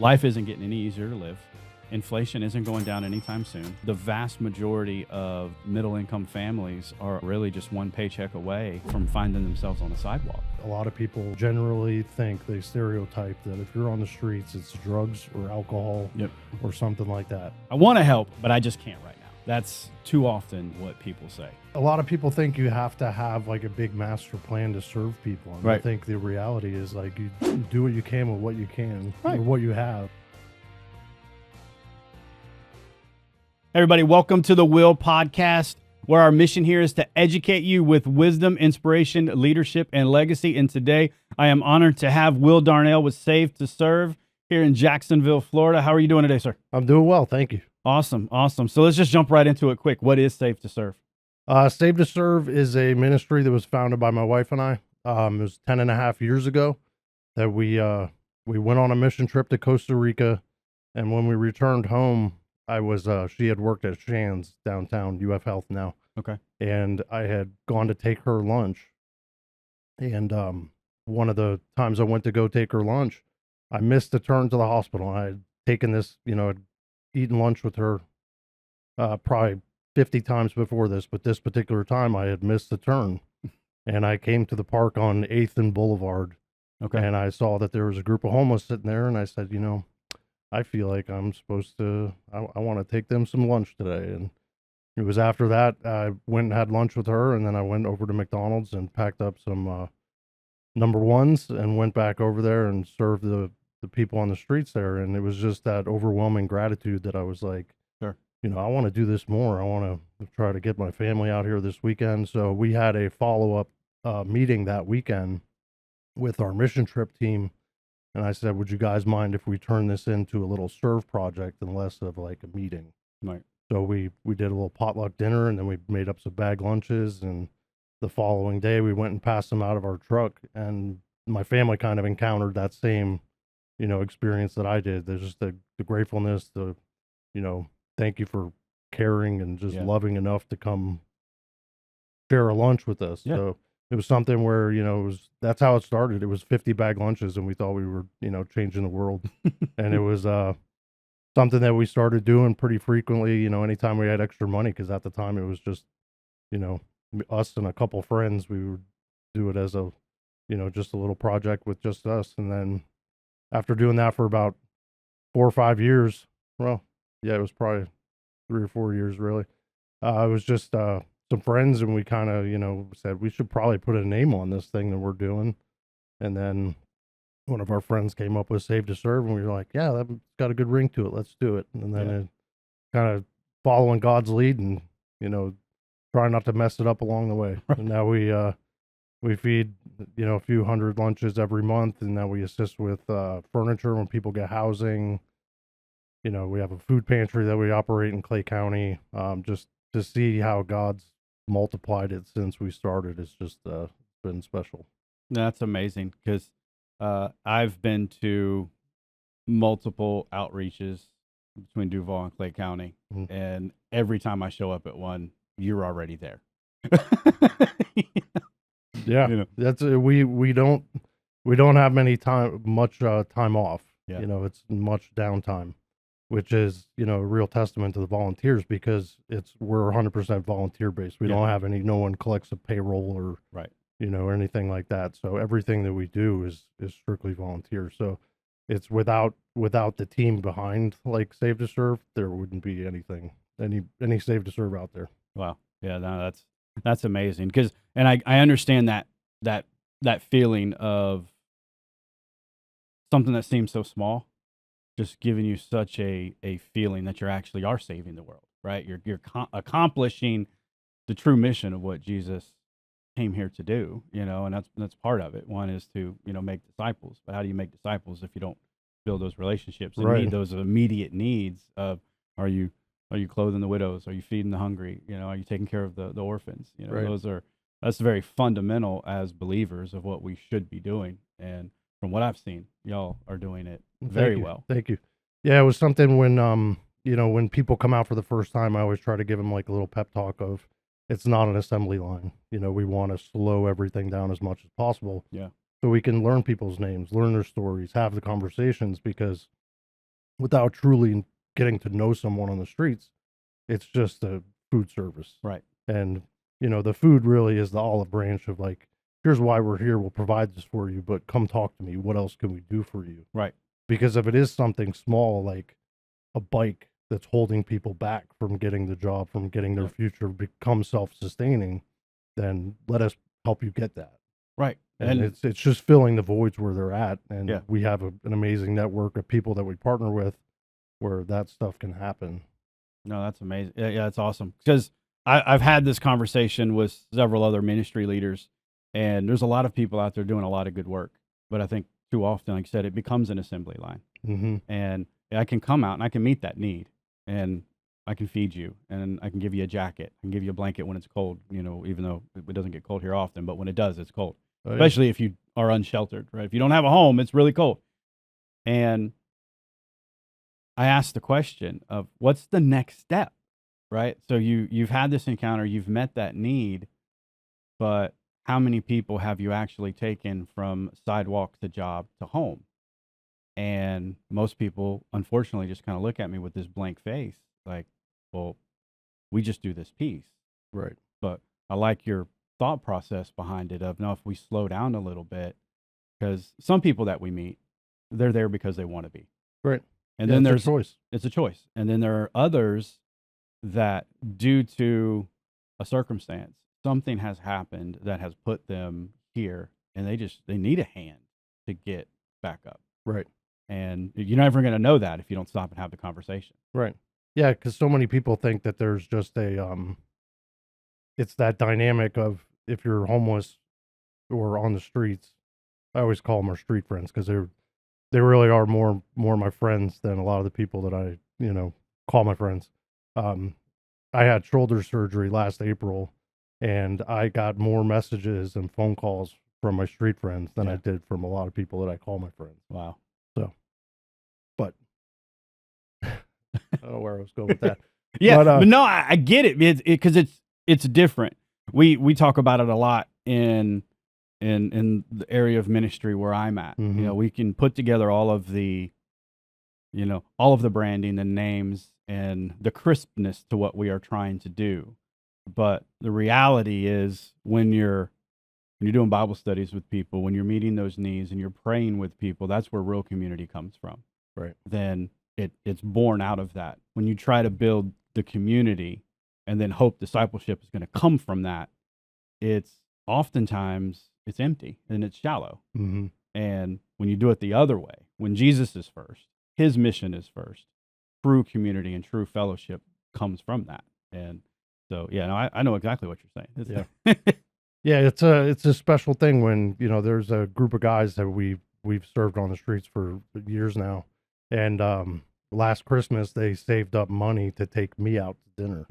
Life isn't getting any easier to live. Inflation isn't going down anytime soon. The vast majority of middle-income families are really just one paycheck away from finding themselves on a sidewalk. A lot of people generally think, they stereotype that if you're on the streets, it's drugs or alcohol or something like that. I want to help, but I just can't right now. That's too often what people say. A lot of people think you have to have like a big master plan to serve people. And I think the reality is like you do what you can with what you can or what you have. Everybody, welcome to the Will Podcast, where our mission here is to educate you with wisdom, inspiration, leadership, and legacy. And today, I am honored to have Will Darnell with Save to Serve here in Jacksonville, Florida. How are you doing today, sir? I'm doing well, thank you. Awesome. So let's just jump right into it quick. What is Save to Serve? Save to Serve is a ministry that was founded by my wife and I. It was 10 and a half years ago that we went on a mission trip to Costa Rica. And when we returned home, she had worked at Shands downtown, UF Health now. Okay. And I had gone to take her lunch. And one of the times I went to go take her lunch, I missed the turn to the hospital. I had taken this, I'd eaten lunch with her probably 50 times before this, but this particular time I had missed the turn. And I came to the park on 8th and Boulevard. Okay. And I saw that there was a group of homeless sitting there, and I said, I feel like I'm supposed to, I want to take them some lunch today. And it was after that, I went and had lunch with her, and then I went over to McDonald's and packed up some number ones and went back over there and served the people on the streets there. And it was just that overwhelming gratitude that I was like, sure, I want to do this more. I want to try to get my family out here this weekend. So we had a follow-up meeting that weekend with our mission trip team. And I said, would you guys mind if we turn this into a little serve project and less of like a meeting? Right. So we did a little potluck dinner, and then we made up some bag lunches. And the following day we went and passed them out of our truck. And my family kind of encountered that same, experience that I did. There's just the gratefulness, thank you for caring and just loving enough to come share a lunch with us. Yeah. So it was something where, that's how it started. It was 50 bag lunches, and we thought we were, changing the world. And it was something that we started doing pretty frequently, anytime we had extra money, because at the time it was just, us and a couple friends. We would do it as a, just a little project with just us. And then after doing that for about 4 or 5 years, well, yeah, it was probably 3 or 4 years really. It was just some friends, and we kind of, said we should probably put a name on this thing that we're doing. And then one of our friends came up with Save to Serve, and we were like, yeah, that's got a good ring to it. Let's do it. And then it kind of following God's lead and, try not to mess it up along the way. Right. And now we feed, a few hundred lunches every month, and now we assist with furniture when people get housing. We have a food pantry that we operate in Clay County. Just to see how God's multiplied it since we started, it's just been special. That's amazing, because I've been to multiple outreaches between Duval and Clay County, and every time I show up at one, you're already there. Yeah, that's we don't have much time off. Yeah. It's much downtime, which is a real testament to the volunteers, because we're 100% volunteer based. We don't have no one collects a payroll or or anything like that. So everything that we do is strictly volunteer. So it's without the team behind like Save to Serve, there wouldn't be any Save to Serve out there. Wow. Yeah, no, that's amazing. And I understand that feeling of something that seems so small, just giving you such a feeling that you actually are saving the world, right? You're accomplishing the true mission of what Jesus came here to do, and that's part of it. One is to, make disciples. But how do you make disciples if you don't build those relationships and meet those immediate needs of, are you clothing the widows? Are you feeding the hungry? Are you taking care of the orphans? That's very fundamental as believers of what we should be doing. And from what I've seen, y'all are doing it very well. Thank you. Yeah, it was something when, when people come out for the first time, I always try to give them like a little pep talk of, it's not an assembly line. We want to slow everything down as much as possible. Yeah. So we can learn people's names, learn their stories, have the conversations, because without truly getting to know someone on the streets. It's just a food service. Right. And, the food really is the olive branch of like, here's why we're here. We'll provide this for you, but come talk to me. What else can we do for you? Right. Because if it is something small, like a bike that's holding people back from getting the job, from getting their future, become self-sustaining, then let us help you get that. Right. And it's just filling the voids where they're at. And Yeah. we have an amazing network of people that we partner with where that stuff can happen. No, that's amazing. Yeah, that's awesome. Because I've had this conversation with several other ministry leaders, and there's a lot of people out there doing a lot of good work. But I think too often, like I said, it becomes an assembly line. Mm-hmm. And I can come out and I can meet that need, and I can feed you, and I can give you a jacket, I can give you a blanket when it's cold, even though it doesn't get cold here often, but when it does, it's cold, especially if you are unsheltered, right? If you don't have a home, it's really cold. And I asked the question of what's the next step, right? So you've had this encounter, you've met that need, but how many people have you actually taken from sidewalk to job to home? And most people, unfortunately, just kind of look at me with this blank face, like, well, we just do this piece. Right. But I like your thought process behind it of, no, if we slow down a little bit, because some people that we meet, they're there because they want to be. Right. And then there's a choice. It's a choice. And then there are others that, due to a circumstance, something has happened that has put them here, and they need a hand to get back up. Right. And you're never going to know that if you don't stop and have the conversation. Right. Yeah, because so many people think that there's just it's that dynamic of if you're homeless or on the streets. I always call them our street friends because they really are more my friends than a lot of the people that I call my friends. I had shoulder surgery last April, and I got more messages and phone calls from my street friends than I did from a lot of people that I call my friends. Wow. So, but I don't know where I was going with that. Yeah, but no, I get it because it's different. We talk about it a lot in the area of ministry where I'm at. Mm-hmm. We can put together all of the branding, the names, and the crispness to what we are trying to do. But the reality is, when you're doing Bible studies with people, when you're meeting those needs and you're praying with people, that's where real community comes from. Right. Then it's born out of that. When you try to build the community and then hope discipleship is going to come from that, it's oftentimes it's empty and it's shallow. Mm-hmm. And when you do it the other way, when Jesus is first, his mission is first, true community and true fellowship comes from that. And so, yeah, no, I know exactly what you're saying. Yeah, it's a special thing when there's a group of guys that we've served on the streets for years now, and last Christmas they saved up money to take me out to dinner.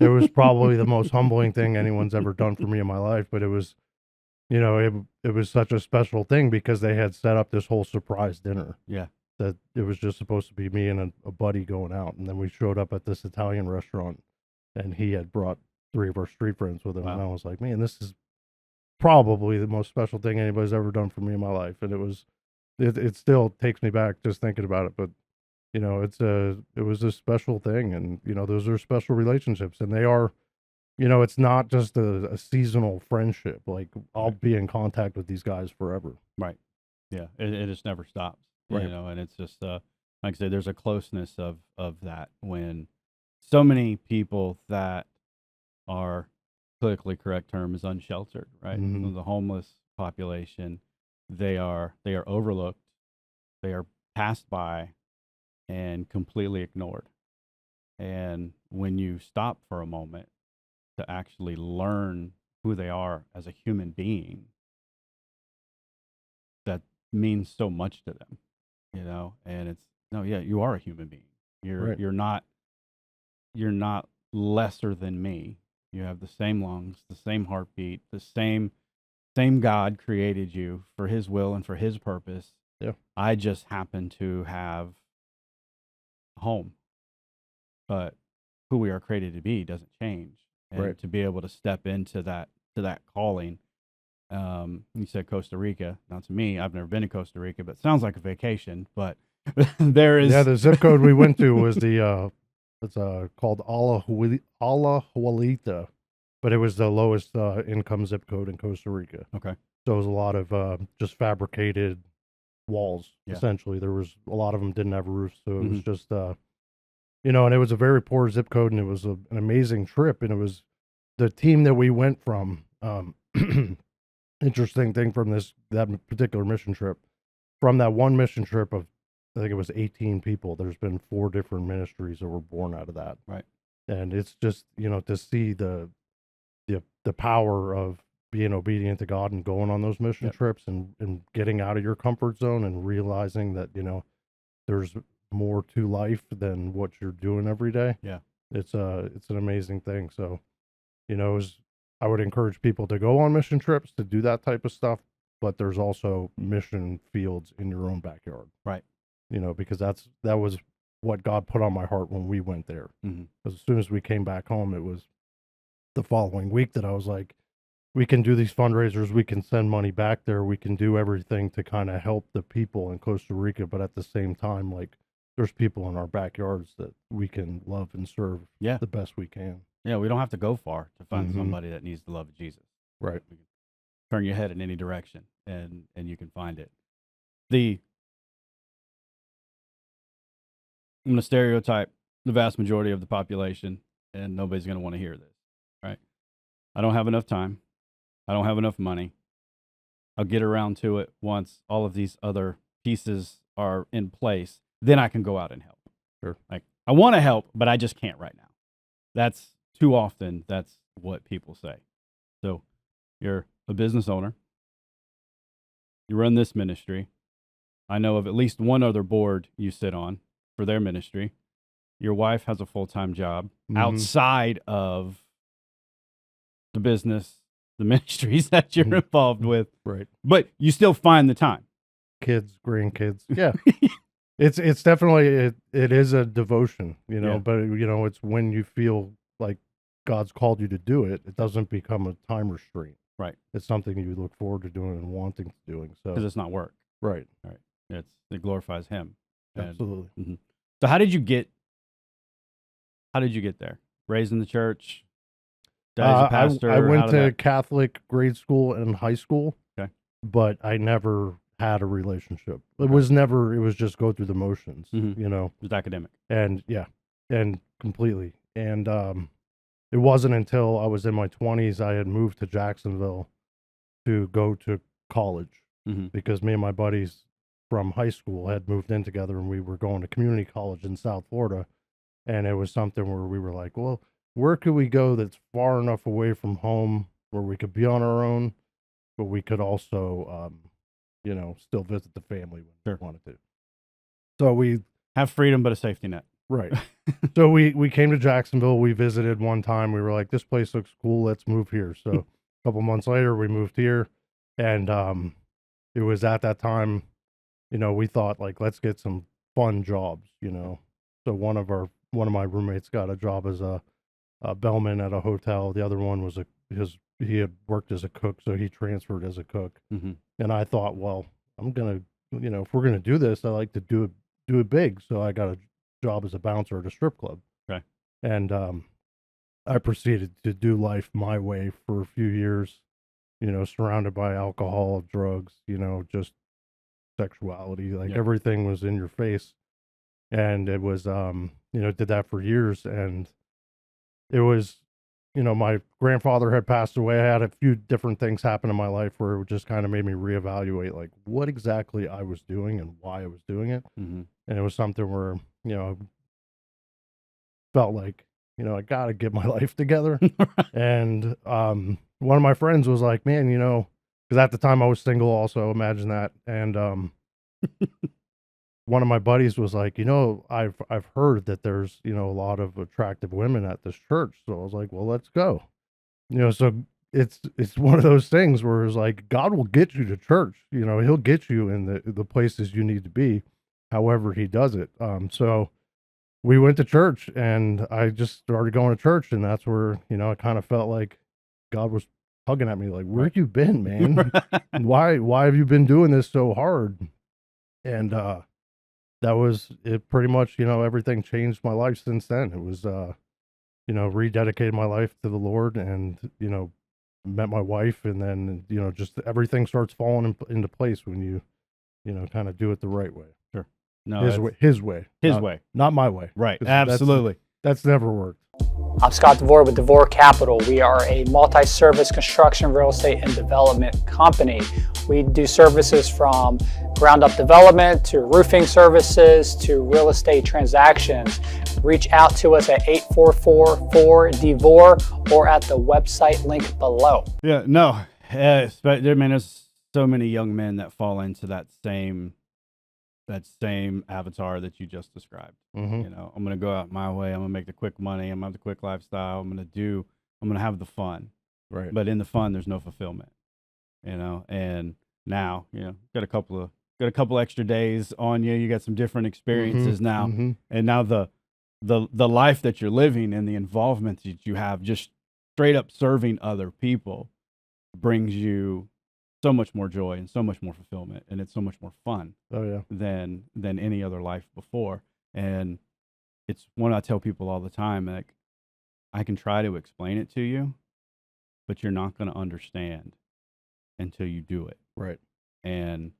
It was probably the most humbling thing anyone's ever done for me in my life, but it was, it was such a special thing because they had set up this whole surprise dinner. Yeah, that it was just supposed to be me and a buddy going out, and then we showed up at this Italian restaurant, and he had brought 3 of our street friends with him. Wow. And I was like, man, this is probably the most special thing anybody's ever done for me in my life. And it still takes me back just thinking about it. But, it was a special thing. And, those are special relationships, and they are, it's not just a seasonal friendship. Like, I'll be in contact with these guys forever. Right. Yeah. It just never stops, right. And it's just, like I said, there's a closeness of that when so many people that are, politically correct term is unsheltered, right? Mm-hmm. The homeless population, they are overlooked, they are passed by and completely ignored. And when you stop for a moment to actually learn who they are as a human being, that means so much to them, and it's, no, yeah, you are a human being. You're not lesser than me. You have the same lungs, the same heartbeat, the same God created you for his will and for his purpose. Yeah. I just happen to have a home. But who we are created to be doesn't change. And right. to be able to step into that calling. You said Costa Rica. Now, to me, I've never been to Costa Rica, but it sounds like a vacation. But There is Yeah, the zip code we went to was the it's called Alajuelita, but it was the lowest income zip code in Costa Rica. okay. So it was a lot of just fabricated walls. Yeah. Essentially, there was a lot of them didn't have roofs, so it was Mhm. just and it was a very poor zip code, and it was an amazing trip, and it was the team that we went from. Interesting thing from that particular mission trip, from that one mission trip of I think it was 18 people. There's been 4 different ministries that were born out of that, Right. and it's just to see the power of being obedient to God and going on those mission Yep. trips and getting out of your comfort zone and realizing that there's more to life than what you're doing every day. Yeah. It's an amazing thing. So it was, I would encourage people to go on mission trips to do that type of stuff, but there's also mission fields in your own backyard. Right. Because that was what God put on my heart when we went there. Mhm. As soon as we came back home, it was the following week that I was like, we can do these fundraisers, we can send money back there, we can do everything to kind of help the people in Costa Rica, but at the same time, like there's people in our backyards that we can love and serve Yeah. the best we can. Yeah, we don't have to go far to find Mhm. somebody that needs the love of Jesus. Right. You can turn your head in any direction and you can find it. I'm going to stereotype the vast majority of the population, and nobody's going to want to hear this, right? I don't have enough time. I don't have enough money. I'll get around to it once all of these other pieces are in place. Then I can go out and help. Sure. Like, I want to help, but I just can't right now. That's too often, that's what people say. So you're a business owner. You run this ministry. I know of at least one other board you sit on for their ministry. Your wife has a full-time job outside of the business, the ministries that you're involved with. Right. But you still find the time. Kids, grandkids. Yeah. It's definitely it is a devotion, Yeah. but it's when you feel like God's called you to do it, it doesn't become a time restraint. Right. It's something you look forward to doing and wanting to doing. So Because it's not work. right. Right. It glorifies him. And- Absolutely. Mhm. So how did you get there? Raised in the church? Daddy's a pastor? I How went did to that- Catholic grade school and high school. Okay. But I never had a relationship. It Okay. was just go through the motions, Mhm. It was academic. and and completely. And it wasn't until I was in my 20s I had moved to Jacksonville to go to college, Mhm. because me and my buddies from high school had moved in together, and we were going to community college in South Florida. And it was something where we were like, well, where could we go that's far enough away from home where we could be on our own, but we could also, still visit the family when Sure. we wanted to. So we Have freedom, but a safety net. right. So we came to Jacksonville. We visited one time. We were like, this place looks cool. Let's move here. So a couple months later, we moved here, and it was at that time, we thought like, let's get some fun jobs. So one of my roommates got a job as a bellman at a hotel. The other one was he had worked as a cook, so he transferred as a cook. Mm-hmm. And I thought, well, I'm gonna, if we're gonna do this, I like to do it big. So I got a job as a bouncer at a strip club. Okay. And I proceeded to do life my way for a few years, surrounded by alcohol, drugs, just sexuality, like Yep. everything was in your face. And it was, did that for years. And it was, my grandfather had passed away. I had a few different things happen in my life where it just kind of made me reevaluate like what exactly I was doing and why I was doing it. Mm-hmm. And it was something where, I felt like, I got to get my life together. And one of my friends was like, man, because at the time I was single also, imagine that. And one of my buddies was like, I've heard that there's, a lot of attractive women at this church. So I was like, well, let's go. So it's one of those things where it's like, God will get you to church, he'll get you in the places you need to be, however he does it. So we went to church, and I just started going to church, and that's where, I kind of felt like God was tugging at me, like, where you been, man? Why have you been doing this so hard? And, that was it. Pretty much, everything changed my life since then. It was, rededicated my life to the Lord, and met my wife, and then just everything starts falling into place when you kind of do it the right way. Sure. No, His way, his way, his way, not my way. right? 'Cause Absolutely. that's never worked. I'm Scott DeVore with DeVore Capital. We are a multi-service construction, real estate, and development company. We do services from ground-up development to roofing services to real estate transactions. Reach out to us at 844-4DEVORE or at the website link below. Yeah, no. But there's so many young men that fall into that same avatar that you just described. Mm-hmm. I'm going to go out my way. I'm going to make the quick money. I'm going to have the quick lifestyle. I'm going to have the fun. Right. But in the fun, there's no fulfillment. And now, got a couple extra days on you. You got some different experiences now. Mm-hmm. And now the life that you're living and the involvement that you have, just straight up serving other people, brings you so much more joy and so much more fulfillment, and it's so much more fun. Oh yeah. than any other life before. And it's one I tell people all the time, like, I can try to explain it to you, but you're not going to understand until you do it. Right. And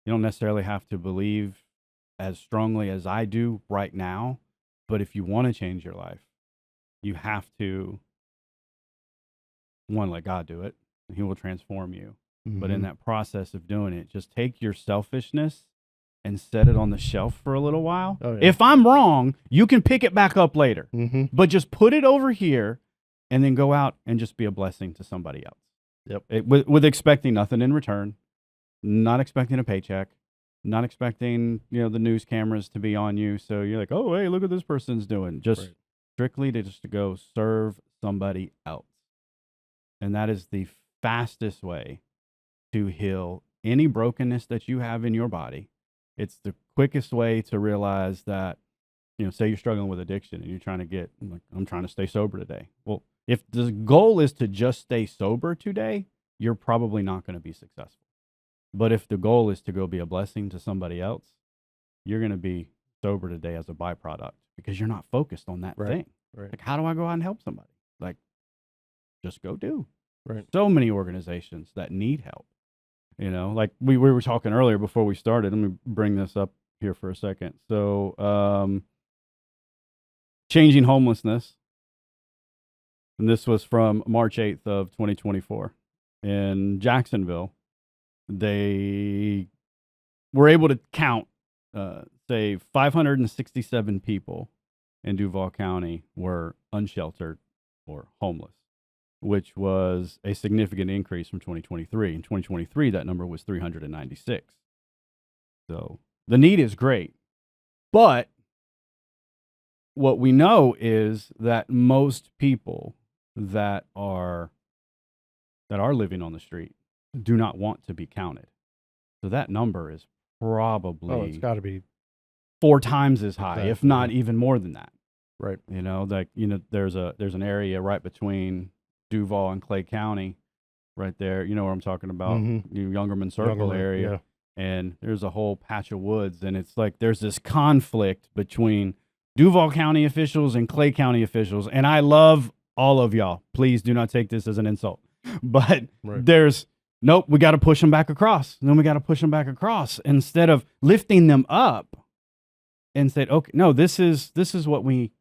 you don't necessarily have to believe as strongly as I do right now, but if you want to change your life, you have to, one, let God do it, and He will transform you. But in that process of doing it, just take your selfishness and set it on the shelf for a little while. Oh, yeah. If I'm wrong, you can pick it back up later. Mm-hmm. But just put it over here and then go out and just be a blessing to somebody else. Yep. With expecting nothing in return, not expecting a paycheck, not expecting, the news cameras to be on you. So you're like, oh, hey, look what this person's doing. Just strictly to go serve somebody else. And that is the fastest way to heal any brokenness that you have in your body. It's the quickest way to realize that, say you're struggling with addiction and you're trying to I'm trying to stay sober today. Well, if the goal is to just stay sober today, you're probably not going to be successful. But if the goal is to go be a blessing to somebody else, you're going to be sober today as a byproduct because you're not focused on that thing. Right. Like, how do I go out and help somebody? Like, just go do. Right. So many organizations that need help. Like we were talking earlier before we started. Let me bring this up here for a second. So, changing homelessness. And this was from March 8th of 2024 in Jacksonville. They were able to count, say 567 people in Duval County were unsheltered or homeless, which was a significant increase from 2023. In 2023, that number was 396. So the need is great. But what we know is that most people that are living on the street do not want to be counted. So that number is probably it's got to be 4 times as high, Exactly. if not even more than that. right. There's an area right between Duval and Clay County, right there. You know where I'm talking about, Youngerman Circle area. Yeah. And there's a whole patch of woods, and it's like there's this conflict between Duval County officials and Clay County officials. And I love all of y'all. Please do not take this as an insult. But there's, nope, we got to push them back across. And then we got to push them back across instead of lifting them up and said, okay, no, this is what we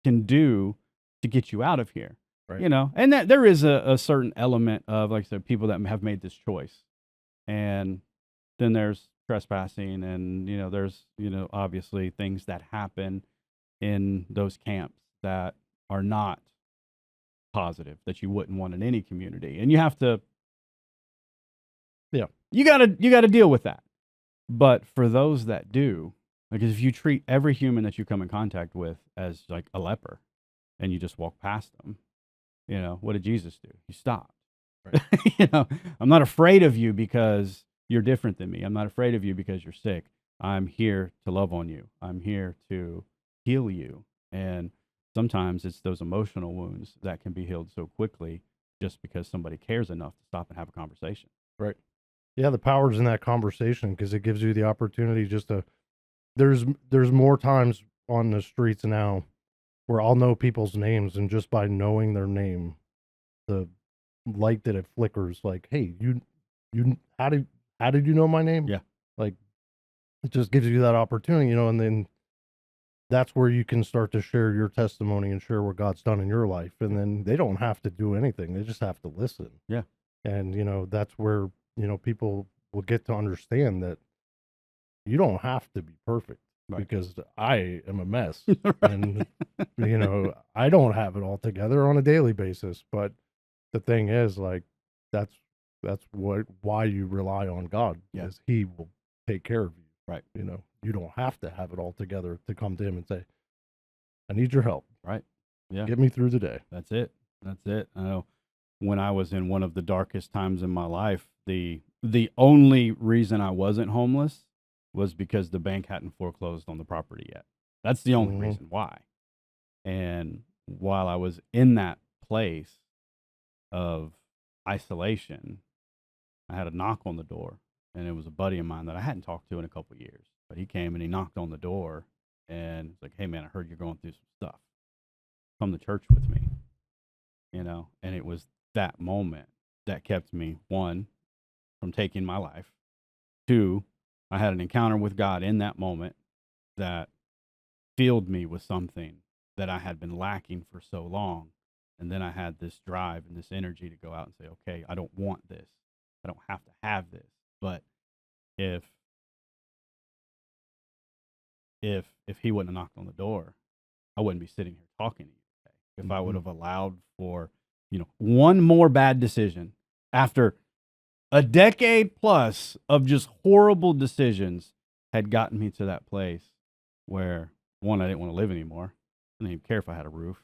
can do to get you out of here. Right. And that there is a certain element of, like I said, people that have made this choice. And then there's trespassing and, there's, obviously things that happen in those camps that are not positive, that you wouldn't want in any community. And you have to, you got to deal with that. But for those that do, because if you treat every human that you come in contact with as like a leper and you just walk past them, what did Jesus do? He stopped. Right. I'm not afraid of you because you're different than me. I'm not afraid of you because you're sick. I'm here to love on you. I'm here to heal you. And sometimes it's those emotional wounds that can be healed so quickly just because somebody cares enough to stop and have a conversation. Right. Yeah, the power's in that conversation because it gives you the opportunity just to there's more times on the streets now where I'll know people's names, and just by knowing their name, the light that it flickers, like, hey, you how did you know my name? Yeah. Like, it just gives you that opportunity, and then that's where you can start to share your testimony and share what God's done in your life. And then they don't have to do anything. They just have to listen. Yeah. And, that's where, people will get to understand that you don't have to be perfect, Right. because I am a mess. Right. And, I don't have it all together on a daily basis. But the thing is, like, that's why you rely on God, Yeah. because He will take care of you. Right. You don't have to have it all together to come to Him and say, I need your help. Right. Yeah. Get me through the day. That's it. That's it. I know when I was in one of the darkest times in my life, the only reason I wasn't homeless was because the bank hadn't foreclosed on the property yet. That's the only reason why. And while I was in that place of isolation, I had a knock on the door, and it was a buddy of mine that I hadn't talked to in a couple of years. But he came and he knocked on the door, and he's like, "Hey man, I heard you're going through some stuff. Come to church with me." And it was that moment that kept me, one, from taking my life. Two, I had an encounter with God in that moment that filled me with something that I had been lacking for so long. And then I had this drive and this energy to go out and say, okay, I don't want this. I don't have to have this. But if he wouldn't have knocked on the door, I wouldn't be sitting here talking to you today. If I would have allowed for, one more bad decision after a decade plus of just horrible decisions had gotten me to that place where, one, I didn't want to live anymore. I didn't even care if I had a roof.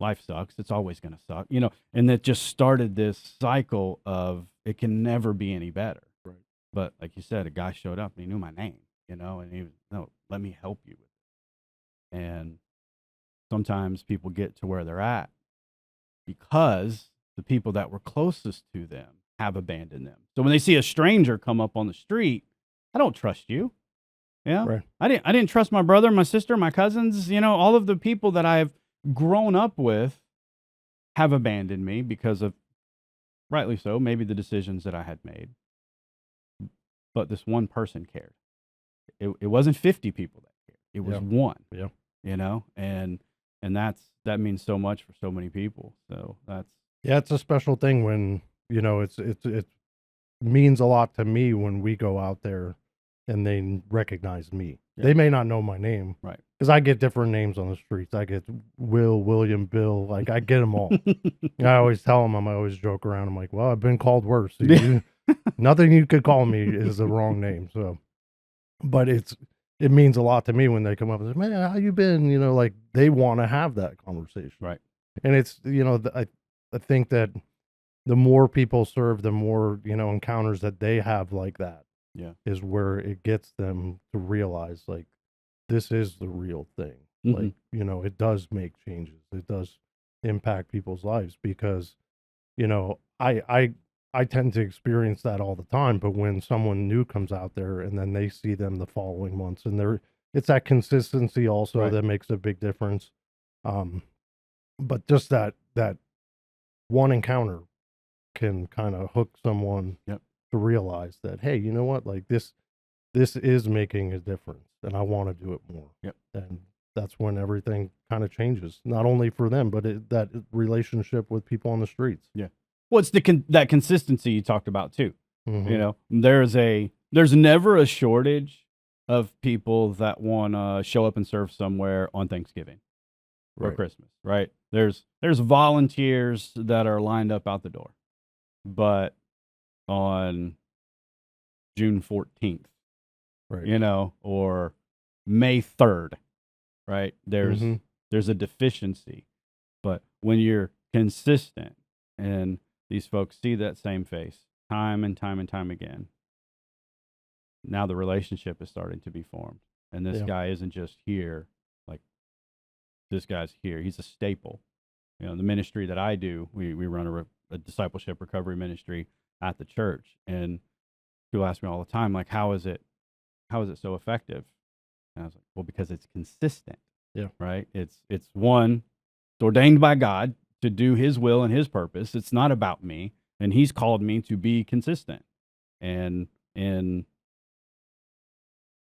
Life sucks. It's always going to suck, and that just started this cycle of it can never be any better. Right. But like you said, a guy showed up and he knew my name, and he was, no, let me help you with it. And sometimes people get to where they're at because the people that were closest to them have abandoned them. So when they see a stranger come up on the street, I don't trust you. Yeah. Right. I didn't trust my brother, my sister, my cousins, all of the people that I have grown up with have abandoned me because of, rightly so, maybe the decisions that I had made. But this one person cared. It wasn't 50 people that cared. It was one. Yeah. And that means so much for so many people. So it's a special thing when, it means a lot to me when we go out there and they recognize me. Yeah. They may not know my name. Right. Because I get different names on the streets. I get Will, William, Bill. Like, I get them all. I always tell them, I always joke around. I'm like, well, I've been called worse. Nothing you could call me is the wrong name. So, but it means a lot to me when they come up and say, man, how you been? Like, they want to have that conversation. Right. And it's, I think that the more people serve, the more, encounters that they have like that. Yeah. Is where it gets them to realize, like, this is the real thing. Mm-hmm. Like, it does make changes. It does impact people's lives because, I tend to experience that all the time. But when someone new comes out there and then they see them the following months, and it's that consistency also right. that makes a big difference. But just that one encounter can kind of hook someone to realize that, hey, you know what? Like, this is making a difference, and I want to do it more. Yep. And that's when everything kind of changes, not only for them, but that relationship with people on the streets. Yeah. Well, it's that consistency you talked about too. Mm-hmm. There's never a shortage of people that want to show up and serve somewhere on Thanksgiving or Christmas, right? There's volunteers that are lined up out the door, but on June 14th, or May 3rd, right? There's a deficiency. But when you're consistent and these folks see that same face time and time and time again, now the relationship is starting to be formed. And this guy isn't just here, like, this guy's here. He's a staple. The ministry that I do, we run a discipleship recovery ministry at the church. And people ask me all the time, like, how is it so effective? And I was like, well, because it's consistent. Yeah. Right. It's one, it's ordained by God to do his will and his purpose. It's not about me. And he's called me to be consistent. And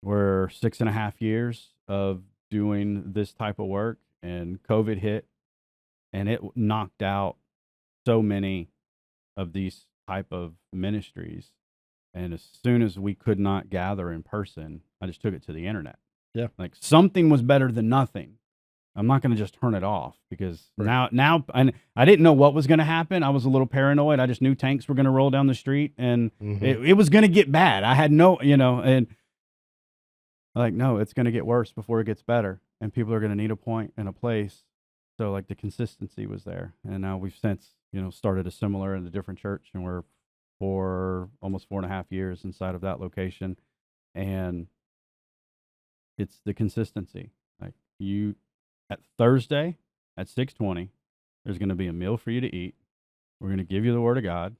we're 6.5 years of doing this type of work, and COVID hit, and it knocked out so many of these type of ministries. And as soon as we could not gather in person, I just took it to the internet. Yeah. Like, something was better than nothing. I'm not going to just turn it off, because Right. now I didn't know what was going to happen. I was a little paranoid. I just knew tanks were going to roll down the street, and it was going to get bad. I had no, and like, no, it's going to get worse before it gets better, and people are going to need a point and a place. So, like, the consistency was there, and now we've since started a similar in a different church, and we're for almost 4.5 years inside of that location, and it's the consistency. Like, you at Thursday at 6:20, there's going to be a meal for you to eat. We're going to give you the Word of God.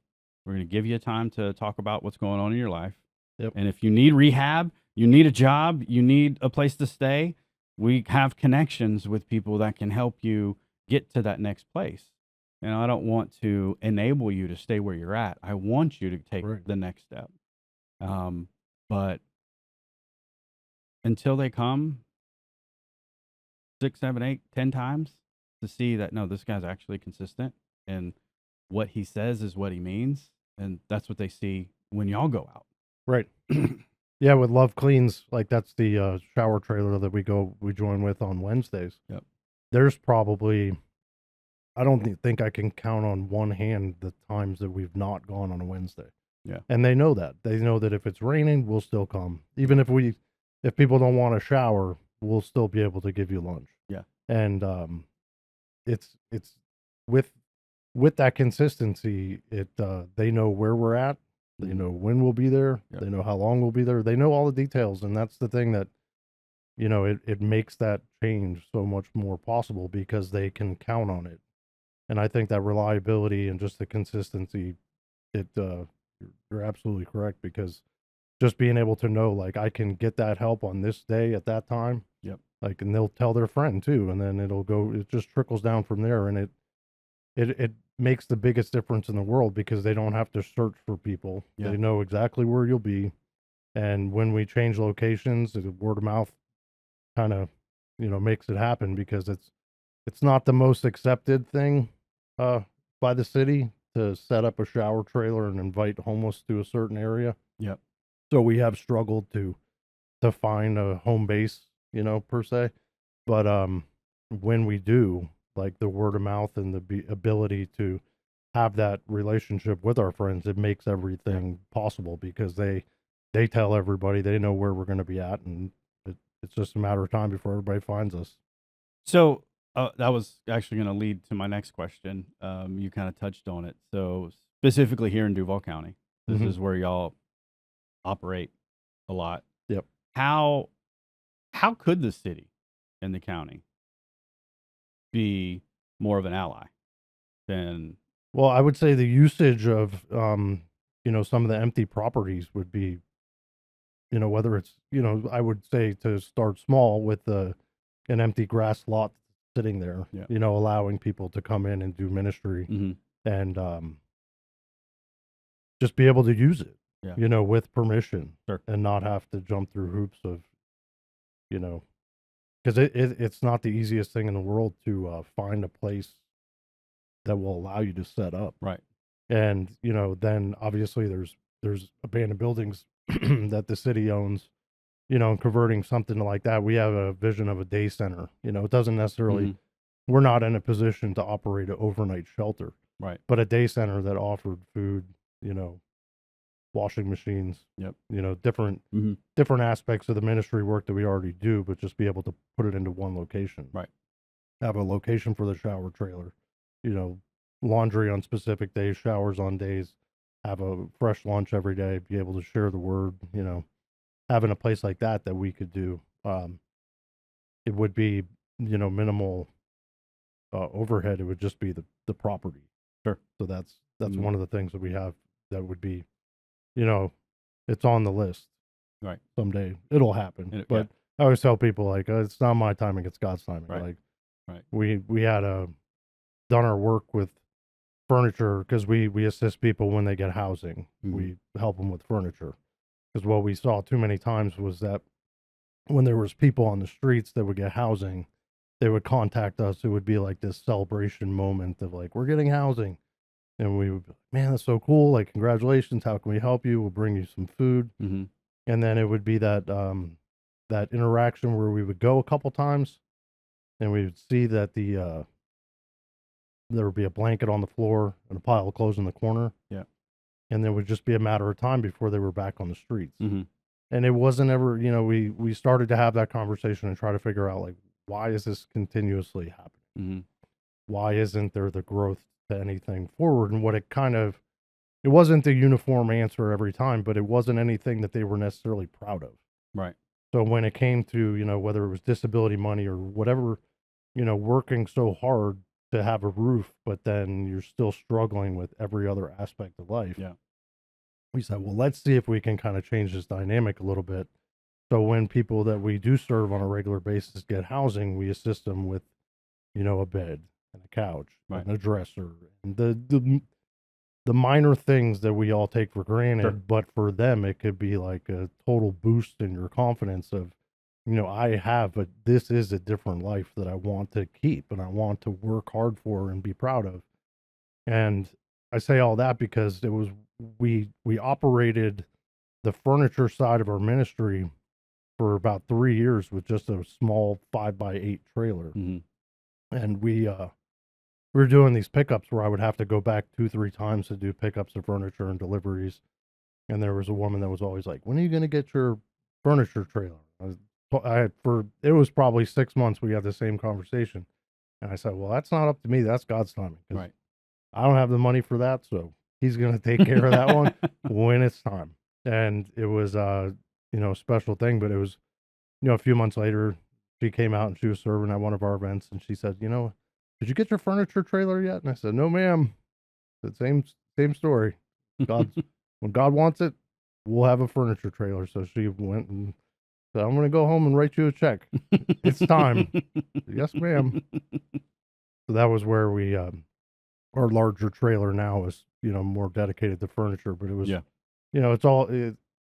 We're going to give you time to talk about what's going on in your life. Yep. And if you need rehab, you need a job, you need a place to stay, we have connections with people that can help you get to that next place. And I don't want to enable you to stay where you're at. I want you to take Right. the next step. But until they come 6, 7, 8, 10 times to see that, no, this guy's actually consistent, and what he says is what he means. And that's what they see when y'all go out. Right. Yeah, with Love Cleans, like that's the shower trailer that we join with on Wednesdays. Yep. There's probably, I don't think I can count on one hand the times that we've not gone on a Wednesday. Yeah. And they know that. They know that if it's raining, we'll still come. Even if people don't want to shower, we'll still be able to give you lunch. Yeah. And it's with that consistency, they know where we're at. They know when we'll be there. Yep. They know how long we'll be there. They know all the details, and that's the thing that, it makes that change so much more possible because they can count on it. And I think that reliability and just the consistency, you're absolutely correct, because just being able to know, like, I can get that help on this day at that time. Yep. Like, and they'll tell their friend too, and then it just trickles down from there, and it makes the biggest difference in the world because they don't have to search for people. Yeah. They know exactly where you'll be. And when we change locations, the word of mouth kind of, makes it happen, because it's not the most accepted thing by the city to set up a shower trailer and invite homeless to a certain area. Yep. So we have struggled to find a home base, per se. But when we do, like, the word of mouth and the ability to have that relationship with our friends, it makes everything possible, because they tell everybody, they know where we're going to be at, and it's just a matter of time before everybody finds us. So that was actually going to lead to my next question. You kind of touched on it. So specifically here in Duval County, this Mhm. is where y'all operate a lot. Yep. How could the city and the county be more of an ally than? Well, I would say the usage of, some of the empty properties would be, whether it's, I would say to start small with an empty grass lot sitting there, Yeah. allowing people to come in and do ministry, Mhm. and just be able to use it, Yeah. with permission, Sure. and not have to jump through hoops of, because it's not the easiest thing in the world to find a place that will allow you to set up. Right. And, then obviously there's abandoned buildings that the city owns, and converting something like that. We have a vision of a day center. It doesn't necessarily, Mhm. we're not in a position to operate an overnight shelter, Right. but a day center that offered food, washing machines, Yep. different Mhm. different aspects of the ministry work that we already do, but just be able to put it into one location. Right. Have a location for the shower trailer, laundry on specific days, showers on days, have a fresh lunch every day, be able to share the word, having a place like that we could do. It would be, minimal overhead. It would just be the property. Sure. So that's Mhm. one of the things that we have that would be, it's on the list. Right. Someday it'll happen. Yeah. But I always tell people like it's not my timing, it's God's timing. Right. Like Right. we had done our work with furniture because we assist people when they get housing. Mhm. We help them with furniture because what we saw too many times was that when there was people on the streets that would get housing, they would contact us. It would be like this celebration moment of like, we're getting housing. And we would be like, man, that's so cool. Like, congratulations. How can we help you? We'll bring you some food. Mm-hmm. And then it would be that, that interaction where we would go a couple times and we would see that there would be a blanket on the floor and a pile of clothes in the corner. Yeah. And there would just be a matter of time before they were back on the streets. Mm-hmm. And it wasn't ever, we started to have that conversation and try to figure out like, why is this continuously happening? Mm-hmm. Why isn't there the growth to anything forward? And what it wasn't the uniform answer every time, but it wasn't anything that they were necessarily proud of. Right. So when it came to, whether it was disability money or whatever, working so hard to have a roof, but then you're still struggling with every other aspect of life. Yeah. We said, well, let's see if we can kind of change this dynamic a little bit. So when people that we do serve on a regular basis get housing, we assist them with, a bed and a couch Right. and a dresser and the minor things that we all take for granted. Sure. But for them, it could be like a total boost in your confidence of, but this is a different life that I want to keep and I want to work hard for and be proud of. And I say all that because we operated the furniture side of our ministry for about 3 years with just a small 5x8 trailer. Mm-hmm. And we were doing these pickups where I would have to go back 2-3 times to do pickups of furniture and deliveries. And there was a woman that was always like, when are you going to get your furniture trailer? It was probably 6 months we had the same conversation. And I said, well, that's not up to me. That's God's timing. Right. I don't have the money for that. So he's going to take care of that one when it's time. And it was, a special thing, but it was, a few months later, she came out and she was serving at one of our events and she said, did you get your furniture trailer yet? And I said, no, ma'am. The same story. When God wants it, we'll have a furniture trailer. So she went and said, I'm going to go home and write you a check. It's time. Yes, ma'am. So that was where we, our larger trailer now is, more dedicated to furniture, but it was,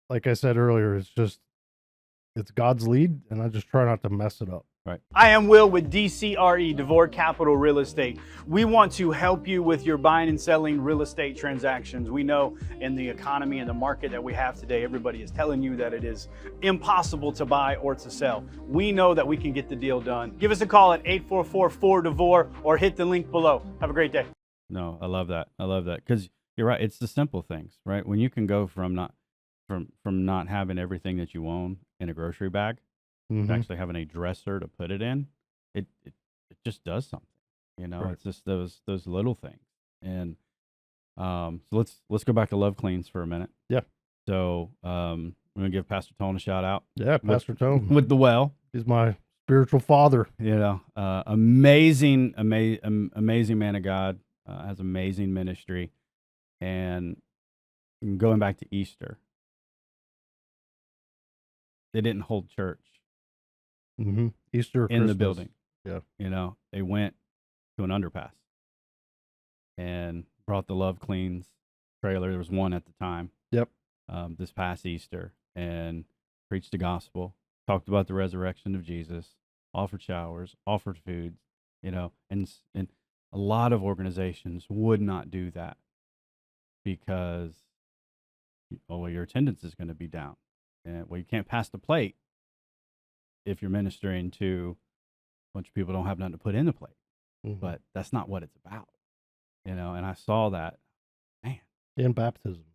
like I said earlier, it's God's lead and I just try not to mess it up. Right. I am Will with DCRE, DeVore Capital Real Estate. We want to help you with your buying and selling real estate transactions. We know in the economy and the market that we have today, everybody is telling you that it is impossible to buy or to sell. We know that we can get the deal done. Give us a call at 844-4DeVore or hit the link below. Have a great day. No, I love that. I love that because you're right. It's the simple things, right? When you can go from not having everything that you own in a grocery bag, Mm-hmm. actually having a dresser to put it in, it just does something, Right. It's just those little things. And so let's go back to Love Cleans for a minute. Yeah. So I'm gonna give Pastor Tone a shout out. Yeah, Pastor Tone with the well. He's my spiritual father. Amazing man of God, has amazing ministry. And going back to Easter, they didn't hold church. Mm-hmm. Easter in Christmas. the building. Yeah. They went to an underpass and brought the Love Cleans trailer. There was one at the time. Yep. This past Easter, and preached the gospel, talked about the resurrection of Jesus, offered showers, offered food, and a lot of organizations would not do that because, your attendance is going to be down. And you can't pass the plate if you're ministering to a bunch of people who don't have nothing to put in the plate. Mm-hmm. But that's not what it's about, and I saw that, man. In baptisms.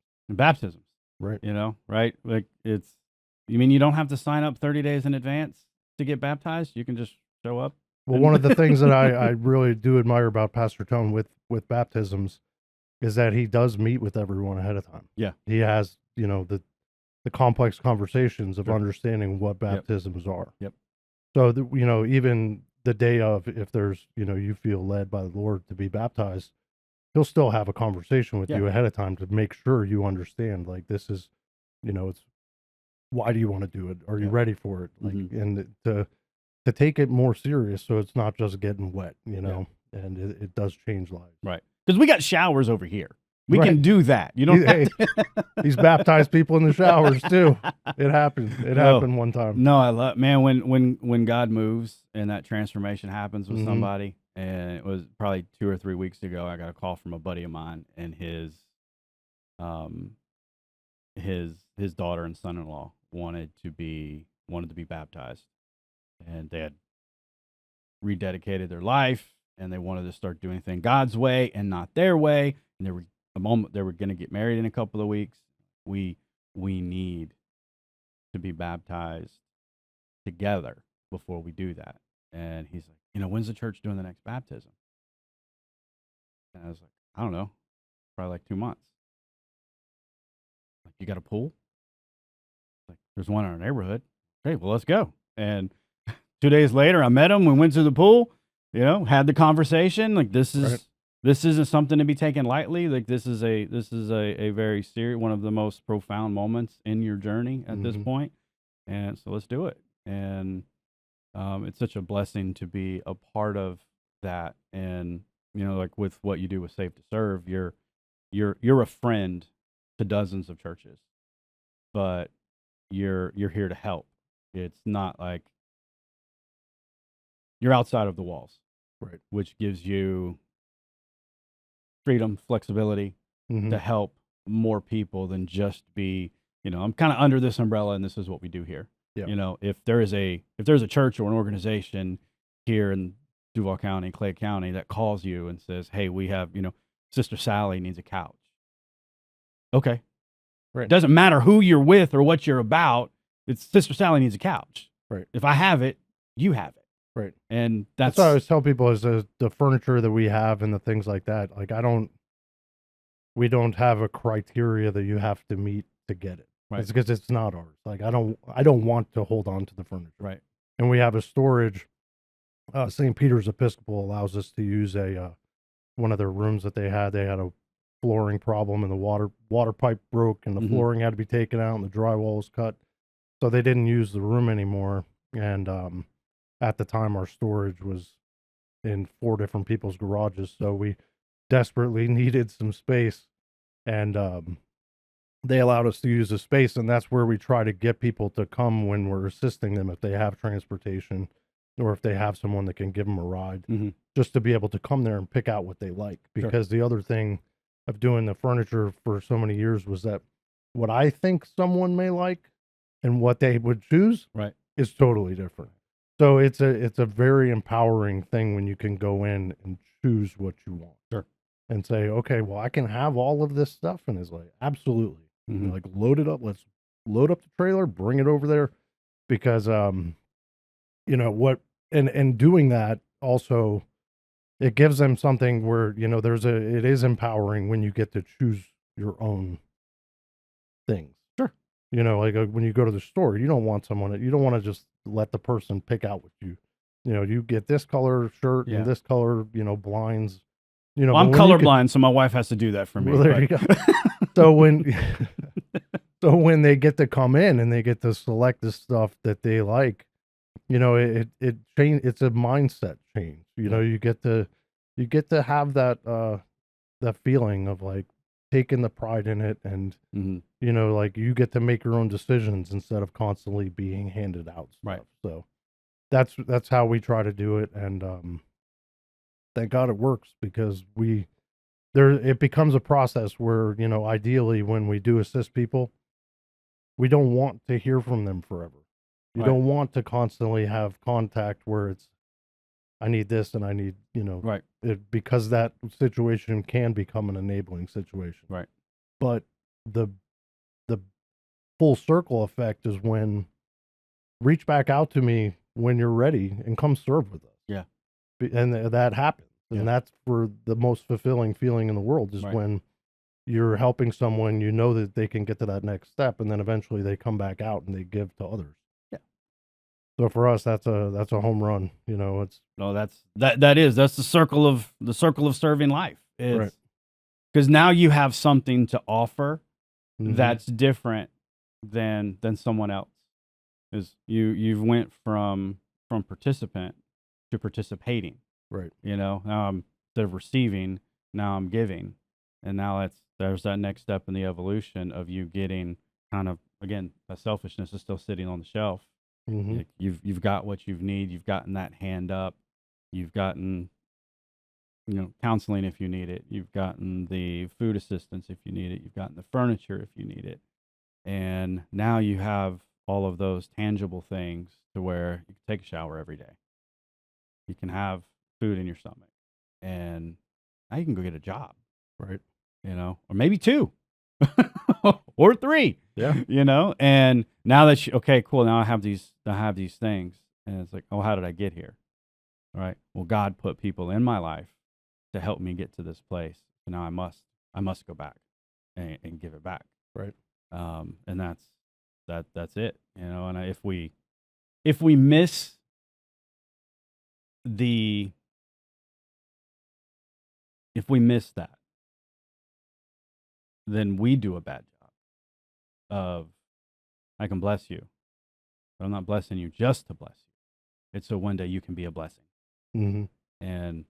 Right. Right? Like you don't have to sign up 30 days in advance to get baptized. You can just show up. Well, one of the things that I really do admire about Pastor Tone with baptisms is that he does meet with everyone ahead of time. Yeah. He has, the complex conversations of Sure. understanding what baptisms are. Yep. So, even the day of, if there's, you feel led by the Lord to be baptized, he'll still have a conversation with Yeah. you ahead of time to make sure you understand, like, this is, it's why do you want to do it? Are you Yeah. ready for it? Like, Mhm. and to take it more serious, so it's not just getting wet, you know, and it does change lives. Right. Because we got showers over here. We Right. can do that. You don't Hey, have to. He's baptized people in the showers too. It happened. It No. happened one time. No, I love, man, when God moves and that transformation happens with Mhm. somebody, and it was probably 2 or 3 weeks ago, I got a call from a buddy of mine, and um his daughter and son-in-law wanted to be baptized, and they had rededicated their life, and they wanted to start doing things God's way and not their way, and they were going to get married in a couple of weeks. We need to be baptized together before we do that. And he's like, when's the church doing the next baptism? And I was like, I don't know, probably like 2 months. Like, you got a pool? Like, there's one in our neighborhood. Okay, well, let's go. And 2 days later, I met him. We went to the pool, had the conversation. Like, this isn't something to be taken lightly. Like, this is a very serious, one of the most profound moments in your journey at this point. And so let's do it. And it's such a blessing to be a part of that. And like with what you do with Safe to Serve, you're a friend to dozens of churches, but you're here to help. It's not like you're outside of the walls, Right. which gives you freedom, flexibility to help more people than just be, I'm kind of under this umbrella and this is what we do here. Yeah. If there's a church or an organization here in Duval County, Clay County, that calls you and says, hey, we have, Sister Sally needs a couch. Okay. Right. It doesn't matter who you're with or what you're about. It's Sister Sally needs a couch. Right. If I have it, you have it. Right. And that's what I always tell people is the furniture that we have and the things like that. Like, we don't have a criteria that you have to meet to get it. Right. It's because it's not ours. Like, I don't want to hold on to the furniture. Right. And we have a storage. St. Peter's Episcopal allows us to use one of their rooms that they had. They had a flooring problem and the water pipe broke and the flooring had to be taken out and the drywall was cut. So they didn't use the room anymore. And at the time, our storage was in 4 different people's garages. So we desperately needed some space. And they allowed us to use the space. And that's where we try to get people to come when we're assisting them if they have transportation or if they have someone that can give them a ride, just to be able to come there and pick out what they like. Because the other thing of doing the furniture for so many years was that what I think someone may like and what they would choose is totally different. So it's a very empowering thing when you can go in and choose what you want. Sure. And say, okay, well, I can have all of this stuff. And it's like, absolutely. Like, load it up. Let's load up the trailer, bring it over there. Because, and doing that also, it gives them something where, it is empowering when you get to choose your own things. Sure. Like when you go to the store, you don't want to just let the person pick out what you get this color shirt and this color, blinds. Well, I'm colorblind, so my wife has to do that for me. Well, there you go. So when they get to come in and they get to select the stuff that they like, it change. It's a mindset change. You get to have that feeling of like taking the pride in it, and like you get to make your own decisions instead of constantly being handed out stuff. Right. So that's how we try to do it, and thank God it works, because it becomes a process where, ideally when we do assist people, we don't want to hear from them forever. You don't want to constantly have contact where it's, I need this and I need, because that situation can become an enabling situation. Right. But the full circle effect is when reach back out to me when you're ready and come serve with us. Yeah. And that happens. And that's for the most fulfilling feeling in the world is when you're helping someone, that they can get to that next step, and then eventually they come back out and they give to others. Yeah. So for us, that's a home run. It's that's the circle of serving life. It's because now you have something to offer that's different than someone else. Is you've went from participant to participating. Right. Now I'm the receiving, now I'm giving, and now there's that next step in the evolution of you getting kind of, again, that selfishness is still sitting on the shelf. Mm-hmm. Like you've got what you need. You've gotten that hand up. You've gotten counseling if you need it. You've gotten the food assistance if you need it. You've gotten the furniture if you need it. And now you have all of those tangible things to where you can take a shower every day. You can have food in your stomach. And now you can go get a job, Right. or maybe 2 or 3. Yeah. And now that okay, cool. Now I have these things. And it's like, oh, how did I get here? All right. Well, God put people in my life to help me get to this place. So now I must go back and give it back. Right. And that's it. And if we miss that, then we do a bad job of, I can bless you, but I'm not blessing you just to bless you. It's so one day you can be a blessing. Mm-hmm. And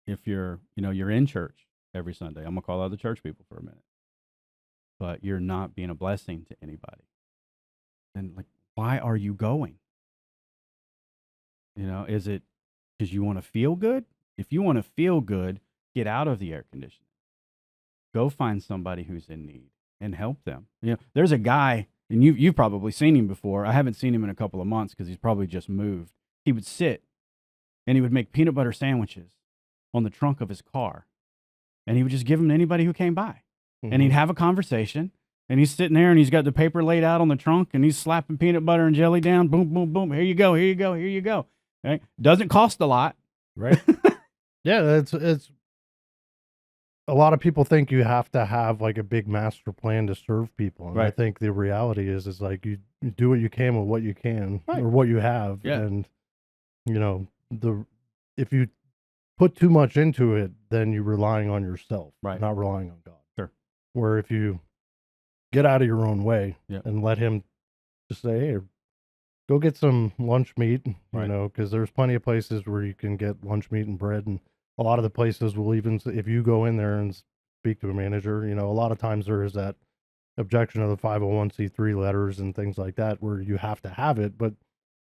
if you're in church every Sunday, I'm gonna call out the church people for a minute, but you're not being a blessing to anybody, then like, why are you going? Is it because you want to feel good? If you want to feel good, get out of the air conditioning. Go find somebody who's in need and help them. There's a guy, and you've probably seen him before. I haven't seen him in a couple of months because he's probably just moved. He would sit and he would make peanut butter sandwiches on the trunk of his car, and he would just give them to anybody who came by. Mm-hmm. And he'd have a conversation, and he's sitting there and he's got the paper laid out on the trunk, and he's slapping peanut butter and jelly down. Boom, boom, boom. Here you go. Here you go. Here you go. Right? Doesn't cost a lot. Right. Yeah. It's a lot of people think you have to have like a big master plan to serve people. And I Right. think the reality is like you do what you can with what you can, Right. or what you have. Yeah. And if you put too much into it, then you're relying on yourself, Right. not relying on God. Sure. Where if you get out of your own way, Yeah. and let him just say, hey, go get some lunch meat, Right. because there's plenty of places where you can get lunch meat and bread. And a lot of the places will even, if you go in there and speak to a manager, a lot of times there is that objection of the 501c3 letters and things like that where you have to have it. But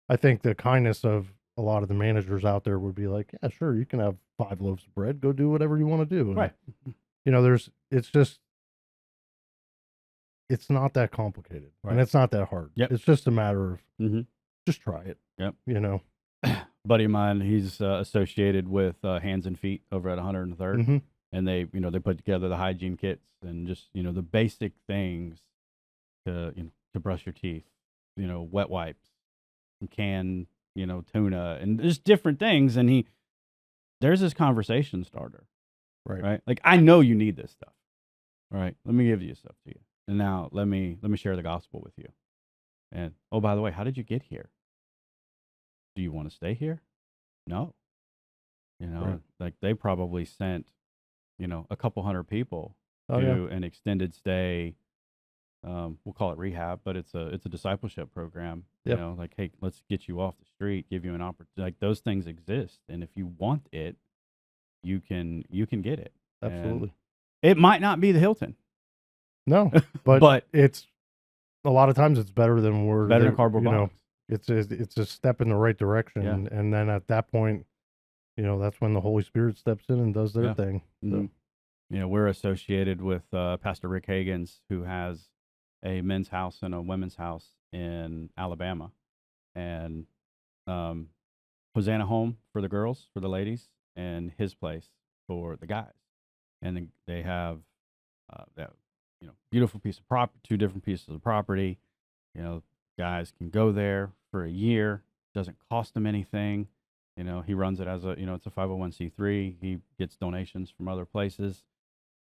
I think the kindness of a lot of the managers out there would be like, yeah, sure, you can have 5 loaves of bread, go do whatever you want to do. And, Right. it's not that complicated, Right. and it's not that hard. Yep. It's just a matter of Mhm. just try it. Yep. Buddy of mine, he's associated with Hands and Feet over at 103rd. Mm-hmm. And they put together the hygiene kits and just, the basic things to brush your teeth, wet wipes, some canned, tuna, and just different things. And there's this conversation starter, right? Like, I know you need this stuff. All right, let me give you stuff to you. And now let me share the gospel with you. And, oh, by the way, how did you get here? Do you want to stay here? No. Right. Like they probably sent, a couple hundred people Oh, to yeah. an extended stay. We'll call it rehab, but it's a discipleship program. Yep. Like, hey, let's get you off the street, give you an opportunity. Like, those things exist, and if you want it, you can get it. Absolutely. And it might not be the Hilton. No, but, But it's a lot of times it's better than better than cardboard box. It's a step in the right direction. Yeah. And then at that point, that's when the Holy Spirit steps in and does their Yeah. thing. So, We're associated with Pastor Rick Hagans, who has a men's house and a women's house in Alabama, and Hosanna Home for the girls, for the ladies, and his place for the guys. And then they have that beautiful piece of property, 2 different pieces of property. Guys can go there for a year. Doesn't cost them anything. He runs it as it's a 501c3. He gets donations from other places.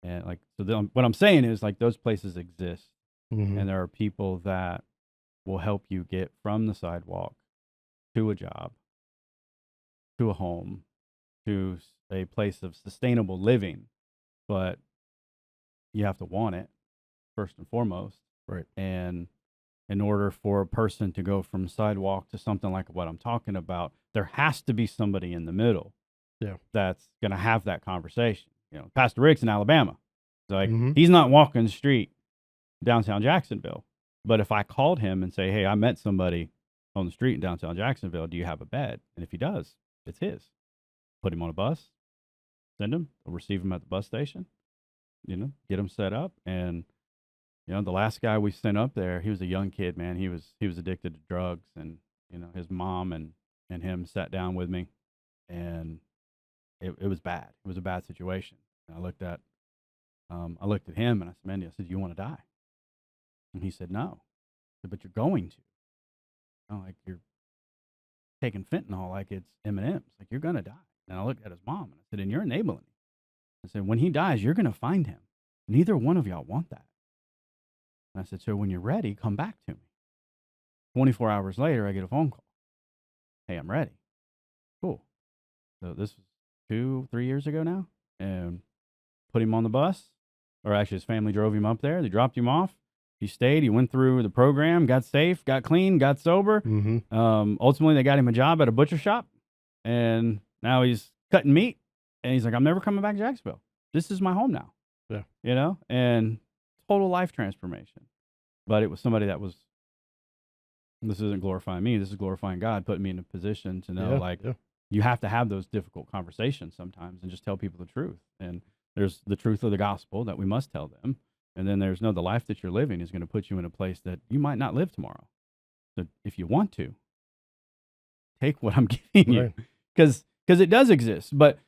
And what I'm saying is, like, those places exist, mm-hmm. and there are people that will help you get from the sidewalk to a job, to a home, to a place of sustainable living. But you have to want it. first and foremost. Right. And in order for a person to go from sidewalk to something like what I'm talking about, there has to be somebody in the middle Yeah. that's going to have that conversation. You know, Pastor Rick's in Alabama. So like, Mhm. he's not walking the street downtown Jacksonville. But if I called him and say, hey, I met somebody on the street in downtown Jacksonville, do you have a bed? And if he does, it's his. Put him on a bus, send him, we'll receive him at the bus station, you know, get him set up. And, you know, the last guy we sent up there, he was a young kid, man. He was addicted to drugs, and, you know, his mom and him sat down with me, and it was bad. It was a bad situation. And I looked at him and I said, Mandy, I said, do you want to die? And he said, no. I said, but you're going to. You know, like, you're taking fentanyl like it's M&Ms. Like, you're going to die. And I looked at his mom and I said, and you're enabling him. I said, when he dies, you're going to find him. Neither one of y'all want that. And I said, so when you're ready, come back to me. 24 hours later, I get a phone call. Hey, I'm ready. Cool. So this was 2-3 years ago now. And put him on the bus. Or actually, his family drove him up there. They dropped him off. He stayed. He went through the program, got safe, got clean, got sober. Mm-hmm. Ultimately, they got him a job at a butcher shop. And now he's cutting meat. And he's like, I'm never coming back to Jacksonville. This is my home now. Yeah. You know? And total life transformation. But it was somebody that was, this isn't glorifying me. This is glorifying God, putting me in a position to know, you have to have those difficult conversations sometimes and just tell people the truth. And there's the truth of the gospel that we must tell them. And then there's the life that you're living is going to put you in a place that you might not live tomorrow. So if you want to, take what I'm giving you, because it does exist. But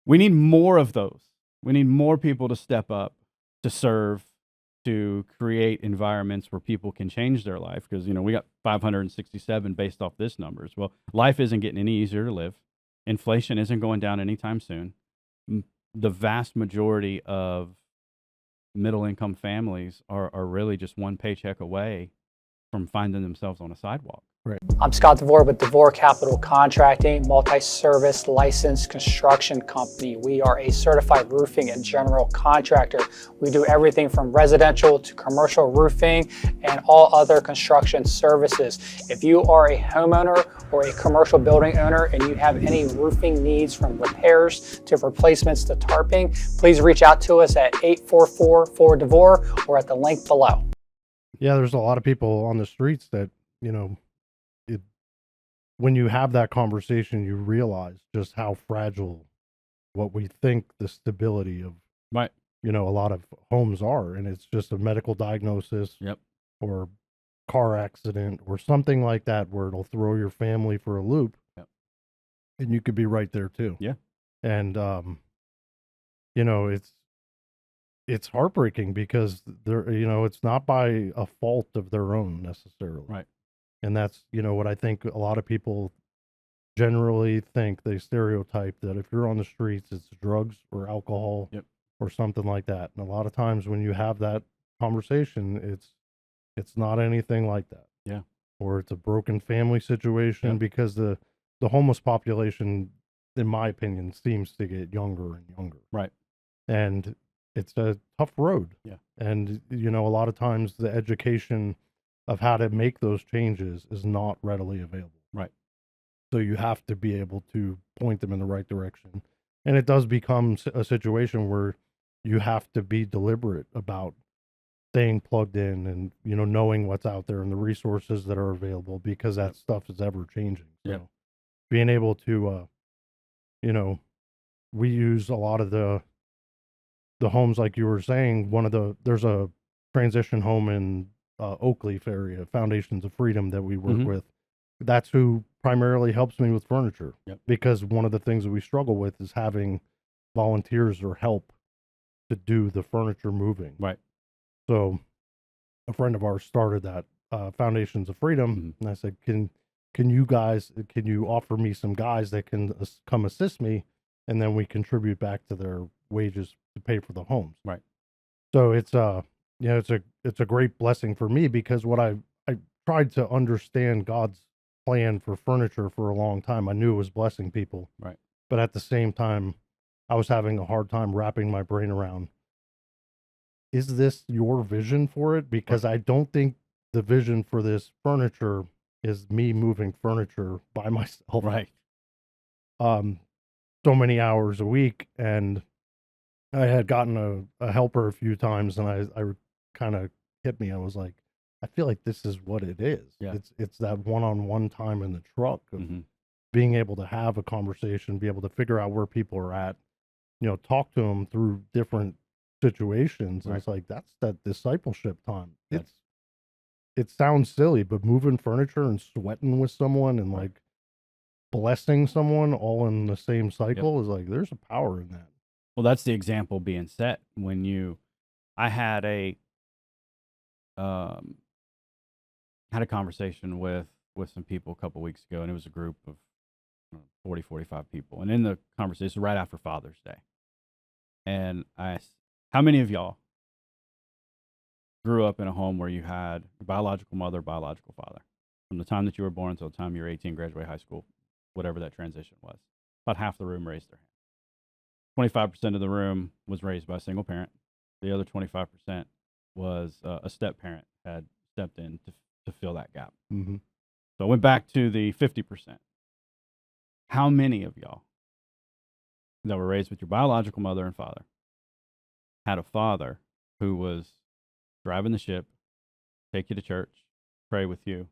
we need more of those. We need more people to step up, to serve, to create environments where people can change their life. Because, you know, we got 567 based off this numbers. Well, life isn't getting any easier to live. Inflation isn't going down anytime soon. The vast majority of middle-income families are really just one paycheck away from finding themselves on a sidewalk. Right. I'm Scott DeVore with DeVore Capital Contracting, multi-service licensed construction company. We are a certified roofing and general contractor. We do everything from residential to commercial roofing and all other construction services. If you are a homeowner or a commercial building owner and you have any roofing needs, from repairs to replacements to tarping, please reach out to us at 844-4DeVore or at the link below. Yeah, there's a lot of people on the streets that, you know, when you have that conversation, you realize just how fragile what we think the stability of, you know, a lot of homes are. And it's just a medical diagnosis or car accident or something like that, where it'll throw your family for a loop. And you could be right there too. Yeah. And, you know, it's heartbreaking because they're, you know, it's not by a fault of their own necessarily. Right. And that's, you know, what I think a lot of people generally think. They stereotype that if you're on the streets, it's drugs or alcohol or something like that. And a lot of times when you have that conversation, it's not anything like that. Yeah. Or it's a broken family situation, because the homeless population, in my opinion, seems to get younger and younger. Right. And it's a tough road. Yeah. And, you know, a lot of times the education of how to make those changes is not readily available. Right. So you have to be able to point them in the right direction. And it does become a situation where you have to be deliberate about staying plugged in and, you know, knowing what's out there and the resources that are available, because that stuff is ever changing. So being able to, you know, we use a lot of the homes, like you were saying. There's a transition home in Oakleaf area, Foundations of Freedom, that we work with. That's who primarily helps me with furniture, because one of the things that we struggle with is having volunteers or help to do the furniture moving. Right. So a friend of ours started that Foundations of Freedom, and I said, can you offer me some guys that can come assist me, and then we contribute back to their wages to pay for the homes. Right. So it's you know, it's a great blessing for me, because what I tried to understand God's plan for furniture for a long time. I knew it was blessing people. Right. But at the same time, I was having a hard time wrapping my brain around is this your vision for it? Because I don't think the vision for this furniture is me moving furniture by myself. Right. So many hours a week, and I had gotten a helper a few times, and I kind of hit me. I was like, I feel like this is what it is. Yeah. It's that one-on-one time in the truck of Mhm. being able to have a conversation, be able to figure out where people are at, talk to them through different situations. Right. It's like that's that discipleship time. That's- It sounds silly, but moving furniture and sweating with someone and Right. like blessing someone all in the same cycle is like there's a power in that. Well, that's the example being set I had had a conversation with some people a couple weeks ago, and it was a group of 40, 45 people. And in the conversation, right after Father's Day, and I asked, how many of y'all grew up in a home where you had a biological mother, biological father, from the time that you were born until the time you were 18, graduate high school, whatever that transition was? About half the room raised their hand. 25% of the room was raised by a single parent. The other 25% was a step parent had stepped in to fill that gap. Mm-hmm. So I went back to the 50%. How many of y'all that were raised with your biological mother and father had a father who was driving the ship, take you to church, pray with you,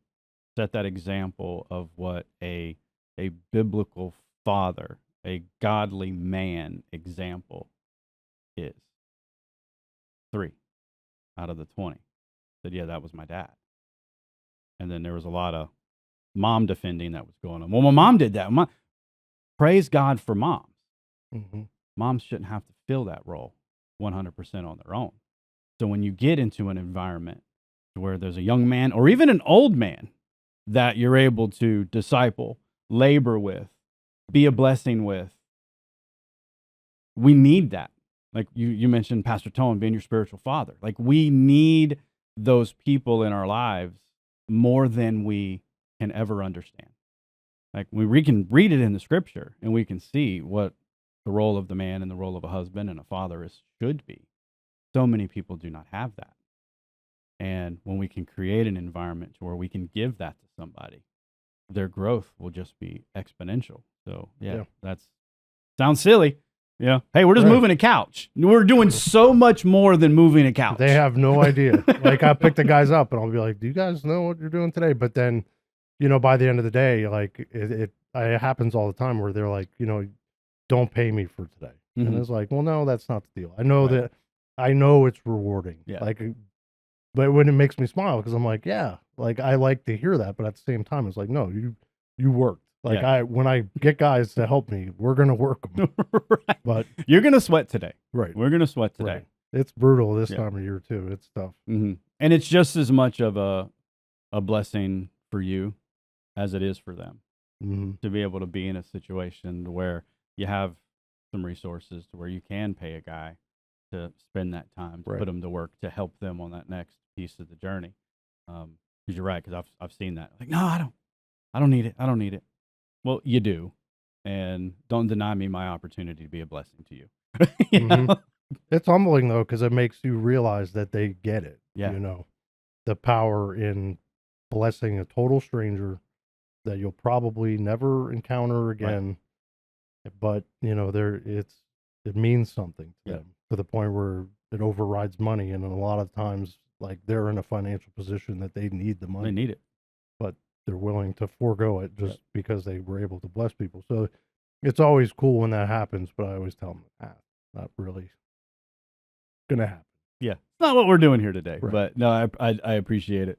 set that example of what a biblical father, a godly man example is? 3 out of the 20 said, yeah, that was my dad. And then there was a lot of mom defending that was going on. Well, my mom did that. Praise God for moms. Mm-hmm. Moms shouldn't have to fill that role 100% on their own. So when you get into an environment where there's a young man or even an old man that you're able to disciple, labor with, be a blessing with, we need that. Like you mentioned Pastor Tone being your spiritual father. Like we need those people in our lives more than we can ever understand. Like we can read it in the scripture and we can see what the role of the man and the role of a husband and a father should be. So many people do not have that. And when we can create an environment to where we can give that to somebody, their growth will just be exponential. So Yeah. that sounds silly. Yeah. Hey, we're just Right. moving a couch. We're doing so much more than moving a couch. They have no idea. Like I pick the guys up and I'll be like, "Do you guys know what you're doing today?" But then, by the end of the day, like it happens all the time where they're like, "Don't pay me for today," and Mhm. it's like, "Well, no, that's not the deal. I know Right. that. I know it's rewarding. Yeah. Like, but when it makes me smile because I'm like, yeah, like I like to hear that, but at the same time, it's like, no, you worked. Like Yeah. when I get guys to help me, we're gonna work them. Right. But You're going to sweat today. right, We're going to sweat today. right. It's brutal this Yeah. time of year too. It's tough. Mm-hmm. And it's just as much of a blessing for you as it is for them Mm-hmm. to be able to be in a situation where you have some resources to where you can pay a guy to spend that time to Right. put them to work to help them on that next piece of the journey. Because you're right, because I've seen that. Like, no, I don't need it. I don't need it. Well, you do, and don't deny me my opportunity to be a blessing to you. You Mhm. know? It's humbling though because it makes you realize that they get it. Yeah. The power in blessing a total stranger that you'll probably never encounter again. But it means something to Yeah. them to the point where it overrides money, and a lot of times like they're in a financial position that they need the money, They need it. but they're willing to forego it just because they were able to bless people. So it's always cool when that happens, but I always tell them, not really gonna happen. Yeah, it's not what we're doing here today, Right. but no, I appreciate it.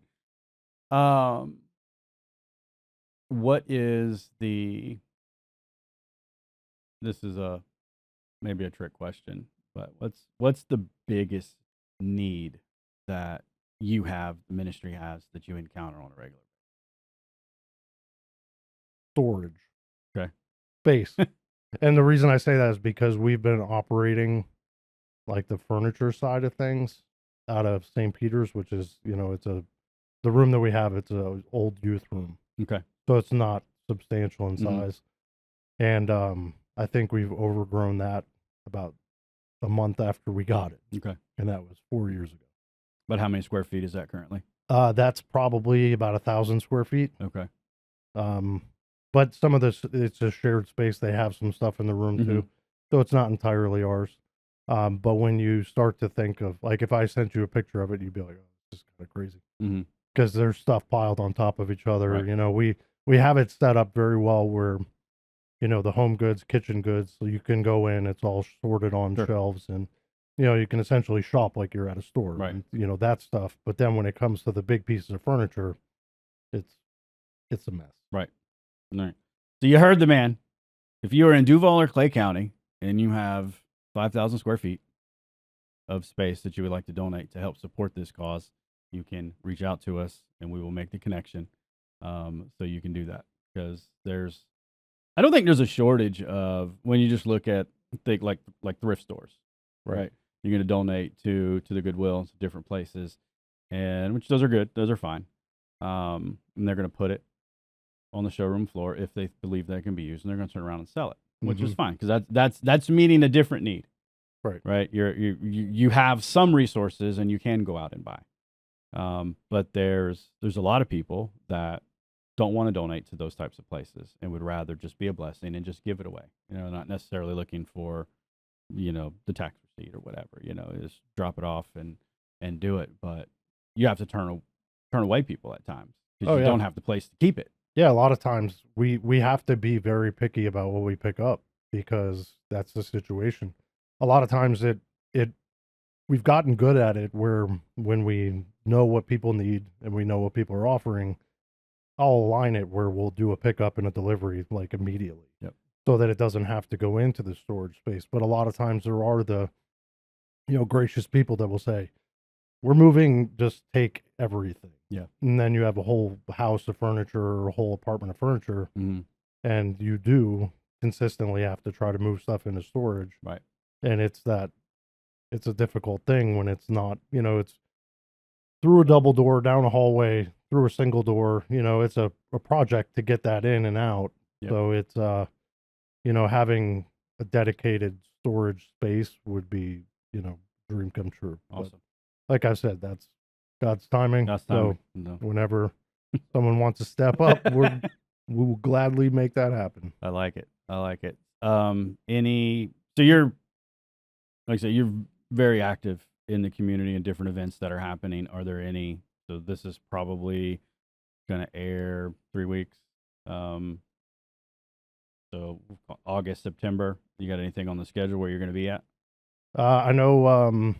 What is the? This is maybe a trick question, but what's the biggest need that you have, the ministry has, that you encounter on a regular? Storage. Okay. Space. And the reason I say that is because we've been operating like the furniture side of things out of St. Peter's, which is, the room that we have, it's a old youth room. Okay. So it's not substantial in Mhm. size. And I think we've overgrown that about a month after we got it, Okay. and that was 4 years ago. But how many square feet is that currently? That's probably about 1,000 square feet. Okay. But some of this, it's a shared space. They have some stuff in the room too, so it's not entirely ours. But when you start to think of, like, if I sent you a picture of it, you'd be like, "Oh, this is kind of crazy," because there's stuff piled on top of each other. Right. You know, we have it set up very well where, you know, the home goods, kitchen goods, so you can go in, it's all sorted on Sure. shelves, and you know, you can essentially shop like you're at a store, Right. and, you know, that stuff. But then when it comes to the big pieces of furniture, it's a mess. Right. All right. So you heard the man. If you are in Duval or Clay County and you have 5,000 square feet of space that you would like to donate to help support this cause, you can reach out to us and we will make the connection. So you can do that, because I don't think there's a shortage of, when you just look at like thrift stores, right? You're going to donate to the Goodwill and to different places, and which those are good, those are fine. And they're going to put it on the showroom floor if they believe that it can be used, and they're going to turn around and sell it, which is fine, because that's meeting a different need. Right. You have some resources and you can go out and buy. But there's a lot of people that don't want to donate to those types of places and would rather just be a blessing and just give it away. You know, not necessarily looking for, you know, the tax receipt or whatever. You know, just drop it off and do it. But you have to turn away people at times because you don't have the place to keep it. Yeah, a lot of times we have to be very picky about what we pick up, because that's the situation. A lot of times we've gotten good at it where when we know what people need and we know what people are offering, I'll align it where we'll do a pickup and a delivery like immediately. Yep. So that it doesn't have to go into the storage space. But a lot of times there are the, you know, gracious people that will say, "We're moving, just take everything." Yeah. And then you have a whole house of furniture or a whole apartment of furniture, and you do consistently have to try to move stuff into storage. Right. And it's a difficult thing when it's not, you know, it's through a double door, down a hallway, through a single door. You know, it's a project to get that in and out. Yep. So it's, you know, having a dedicated storage space would be, you know, dream come true. Awesome. But like I said, that's God's timing. That's timing. So whenever someone wants to step up, we will gladly make that happen. I like it. So you're, like I said, you're very active in the community and different events that are happening. Are there any? So this is probably going to air 3 weeks. So August, September. You got anything on the schedule where you're going to be at? I know.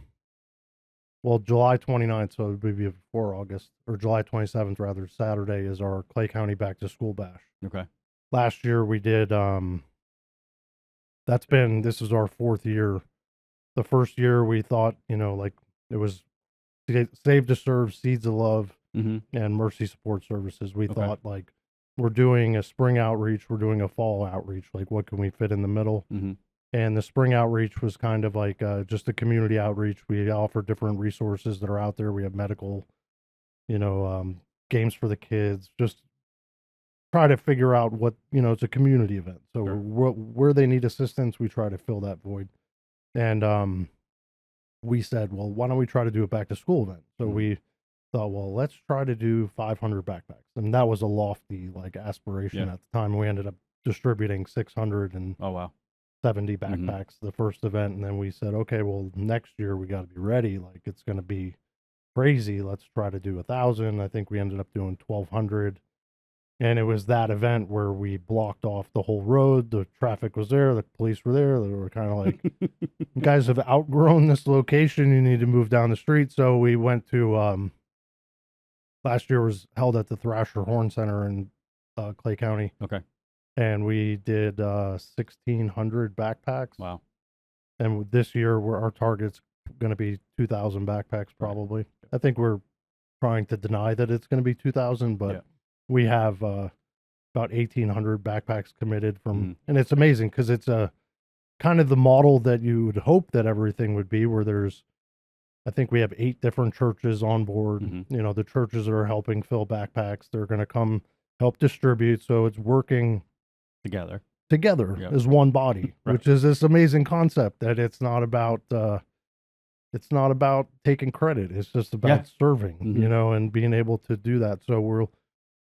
Well, July 29th, so it would be before August, or July 27th rather. Saturday is our Clay County Back to School Bash. Okay. Last year we did. This is our 4th year. The first year we thought, you know, like it was Save to Serve, Seeds of Love, and Mercy Support Services. We thought, like, we're doing a spring outreach, we're doing a fall outreach. Like, what can we fit in the middle? And the spring outreach was kind of like just a community outreach. We offer different resources that are out there. We have medical, you know, games for the kids. Just try to figure out what, you know, it's a community event. So where they need assistance, we try to fill that void. And we said, well, why don't we try to do a back to school event? So we thought, well, let's try to do 500 backpacks. And that was a lofty like aspiration at the time. We ended up distributing 670 backpacks the first event. And then we said, okay, well, next year we got to be ready. Like, it's going to be crazy. Let's try to do 1,000. I think we ended up doing 1,200. And it was that event where we blocked off the whole road. The traffic was there. The police were there. They were kind of like, you guys have outgrown this location. You need to move down the street. So we went to, last year was held at the Thrasher Horn Center in Clay County. Okay. And we did 1,600 backpacks. Wow. And this year our target's going to be 2,000 backpacks probably. Right. I think we're trying to deny that it's going to be 2,000, but we have about 1,800 backpacks committed from, and it's amazing because it's a kind of the model that you would hope that everything would be, where I think we have 8 different churches on board. You know, the churches that are helping fill backpacks, they're going to come help distribute. So it's working together. together Yep. as one body, Right. which is this amazing concept that it's not about taking credit. It's just about Yeah. serving, Mhm. you know, and being able to do that. So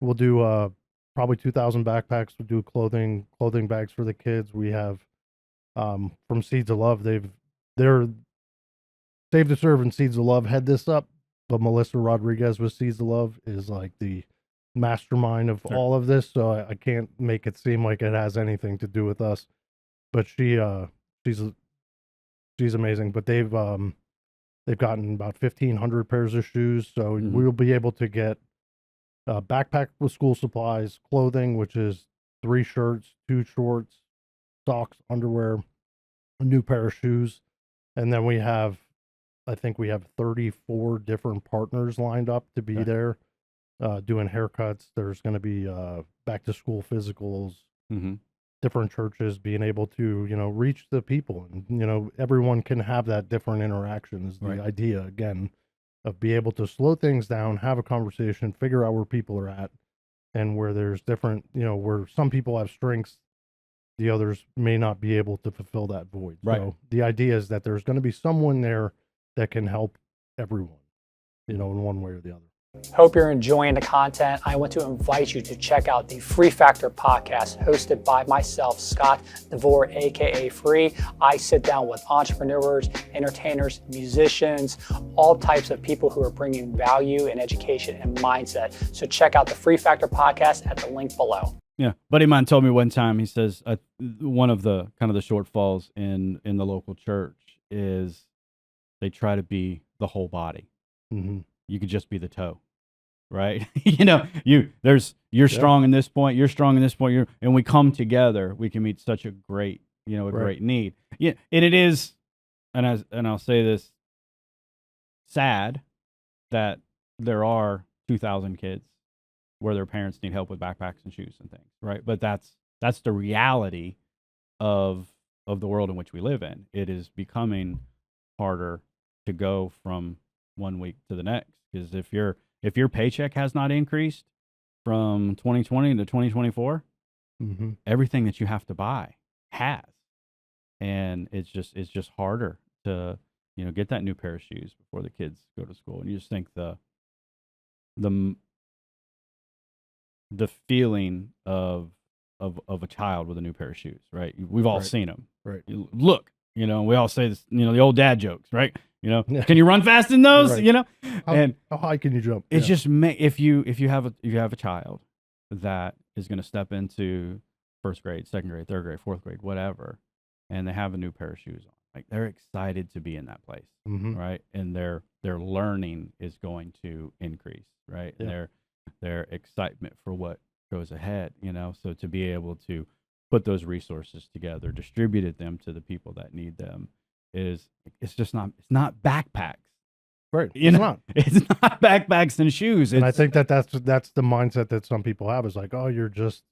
we'll do probably 2,000 backpacks. We'll do clothing bags for the kids. We have from Seeds of Love. They're Save to Serve and Seeds of Love head this up, but Melissa Rodriguez with Seeds of Love is like the mastermind of Sure. all of this. So I can't make it seem like it has anything to do with us. But she's amazing. But they've gotten about 1,500 pairs of shoes. So Mhm. we'll be able to get a backpack with school supplies, clothing, which is 3 shirts, 2 shorts, socks, underwear, a new pair of shoes, and then I think we have 34 different partners lined up to be Okay. there, doing haircuts. There's going to be back to school physicals, Mhm. different churches being able to, you know, reach the people, and you know, everyone can have that different interaction. Is the Right. idea again of be able to slow things down, have a conversation, figure out where people are at, and where there's different, you know, where some people have strengths, the others may not be able to fulfill that void. Right. So the idea is that there's going to be someone there that can help everyone, you know, in one way or the other. Hope you're enjoying the content. I want to invite you to check out the Free Factor podcast hosted by myself, Scott DeVore, aka Free. I sit down with entrepreneurs, entertainers, musicians, all types of people who are bringing value and education and mindset. So check out the Free Factor podcast at the link below. Yeah, buddy of mine told me one time. He says one of the kind of the shortfalls in the local church is they try to be the whole body. Mm-hmm. You could just be the toe, right? You know, you're Yeah. strong in this point. You're strong in this point. And we come together. We can meet such a great, Right. great need. Yeah, and it is, and I'll say this, sad that there are 2,000 kids where their parents need help with backpacks and shoes and things, right? But that's the reality of the world in which we live in. It is becoming harder to go from one week to the next, because if your paycheck has not increased from 2020 to 2024, Mm-hmm. everything that you have to buy has, and it's just harder to get that new pair of shoes before the kids go to school. And you just think the feeling of a child with a new pair of shoes, right? We've all Right. seen them. Right. Look, we all say this, the old dad jokes, right? Yeah. Can you run fast in those? Right. And How high can you jump? it's Yeah. just if you have a child that is going to step into first grade, second grade, third grade, fourth grade, whatever, and they have a new pair of shoes on, like they're excited to be in that place, Mm-hmm. right? And their learning is going to increase, right? Yeah. And their excitement for what goes ahead, so to be able to put those resources together, distributed them to the people that need them, it's not backpacks. Right. It's not backpacks and shoes. And I think that's the mindset that some people have, is like, oh, you're just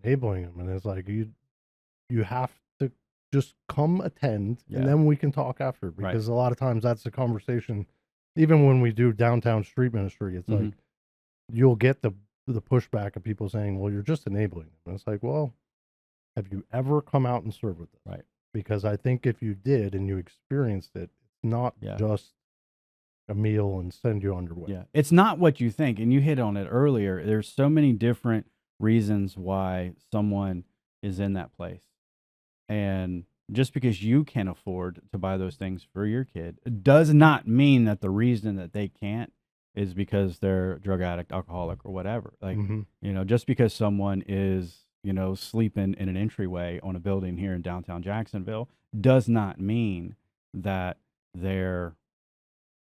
enabling them, and it's like you have to just come attend, Yeah. and then we can talk after, Right. because a lot of times that's the conversation. Even when we do downtown street ministry, it's Mhm. like you'll get the pushback of people saying, well, you're just enabling them. And it's like, well, have you ever come out and served with them? Right. Because I think if you did and you experienced it, it's not Yeah. just a meal and send you on your way. Yeah, it's not what you think, and you hit on it earlier. There's so many different reasons why someone is in that place, and just because you can afford to buy those things for your kid does not mean that the reason that they can't is because they're a drug addict, alcoholic, or whatever. Like, Mm-hmm. just because someone is, sleeping in an entryway on a building here in downtown Jacksonville does not mean that they're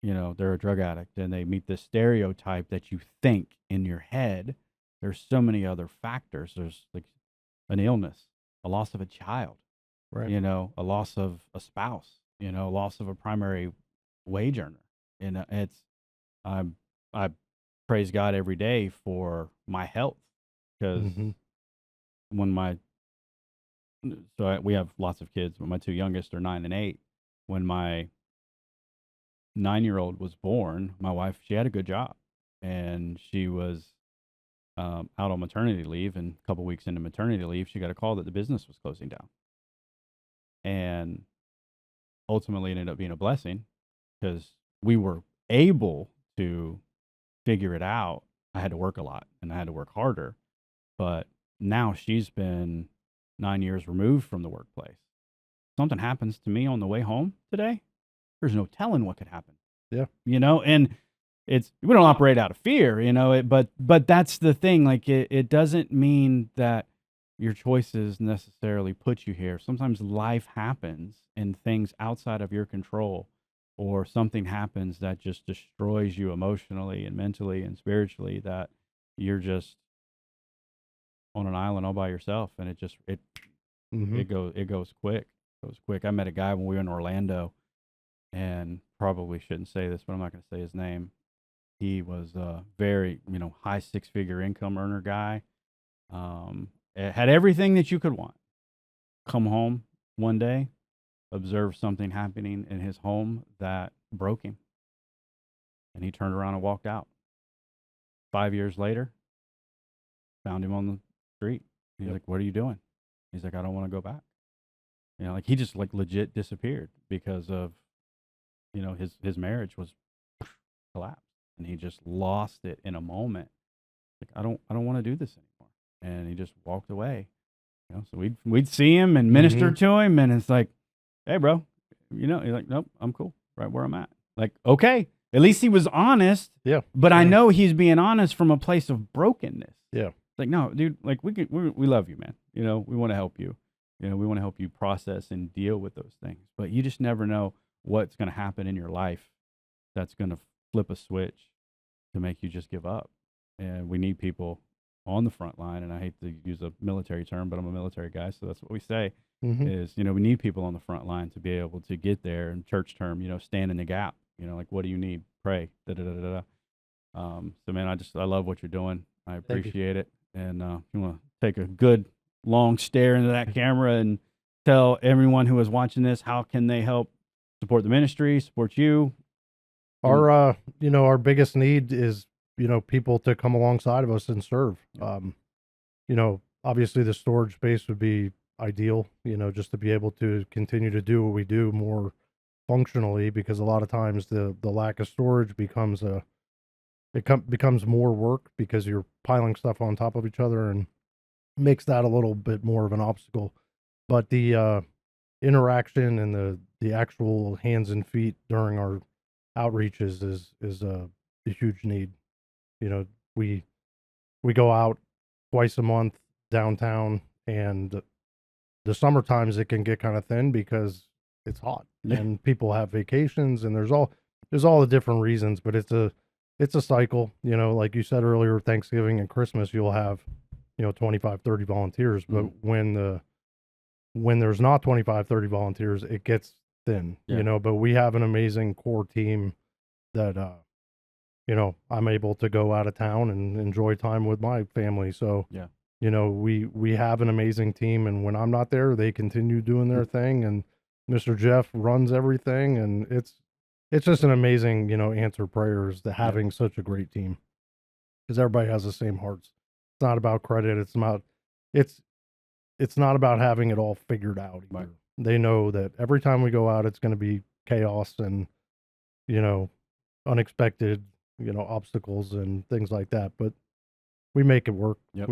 a drug addict and they meet this stereotype that you think in your head. There's so many other factors. There's like an illness, a loss of a child, Right. a loss of a spouse, a loss of a primary wage earner. I praise God every day for my health, because Mm-hmm. when we have lots of kids, but my two youngest are 9 and 8. When my 9-year-old was born, my wife, she had a good job, and she was out on maternity leave, and a couple weeks into maternity leave, she got a call that the business was closing down. And ultimately, it ended up being a blessing because we were able to figure it out. I had to work a lot and I had to work harder, but now she's been 9 years removed from the workplace. Something happens to me on the way home today, there's no telling what could happen. Yeah. And we don't operate out of fear, but that's the thing. Like it doesn't mean that your choices necessarily put you here. Sometimes life happens and things outside of your control, or something happens that just destroys you emotionally and mentally and spiritually, that you're just on an island all by yourself, and it goes quick. It goes quick. I met a guy when we were in Orlando, and probably shouldn't say this, but I'm not going to say his name. He was a very, high 6-figure income earner guy. Had everything that you could want. Come home one day, observe something happening in his home that broke him, and he turned around and walked out. 5 years later, found him on the street. He's like, "What are you doing?" He's like, "I don't want to go back." Like he just like legit disappeared because of, his marriage was collapsed, and he just lost it in a moment. Like, I don't want to do this anymore, and he just walked away. So we'd see him and minister to him, and it's like, "Hey, bro," he's like, "Nope, I'm cool right where I'm at." Like, okay, at least he was honest. Yeah. But I know he's being honest from a place of brokenness. Yeah. It's like, no, dude, like we love you, man. We want to help you. We want to help you process and deal with those things. But you just never know what's going to happen in your life that's going to flip a switch to make you just give up. And we need people on the front line. And I hate to use a military term, but I'm a military guy, so that's what we say. Is, we need people on the front line to be able to get there, and church term, stand in the gap. Like, what do you need? Pray. Da da da da. So man, I love what you're doing. I appreciate it. And you want to take a good long stare into that camera and tell everyone who is watching this, how can they help support the ministry, support you? Our our biggest need is, people to come alongside of us and serve. Obviously the storage space would be ideal, just to be able to continue to do what we do more functionally, because a lot of times the lack of storage becomes becomes more work because you're piling stuff on top of each other, and makes that a little bit more of an obstacle. But the interaction and the actual hands and feet during our outreaches is a huge need. We go out twice a month downtown, and the summer times it can get kind of thin because it's hot and people have vacations, and there's all the different reasons, but it's a cycle. Like you said earlier, Thanksgiving and Christmas, you'll have 25, 30 volunteers, but when there's not 25, 30 volunteers, it gets thin. But we have an amazing core team that I'm able to go out of town and enjoy time with my family. So we have an amazing team, and when I'm not there, they continue doing their thing, and Mr. Jeff runs everything, and it's just an amazing, answer prayers to having such a great team, because everybody has the same hearts. It's not about credit. It's not about having it all figured out either. Right. They know that every time we go out, it's going to be chaos and, unexpected, obstacles and things like that, but we make it work. Yep.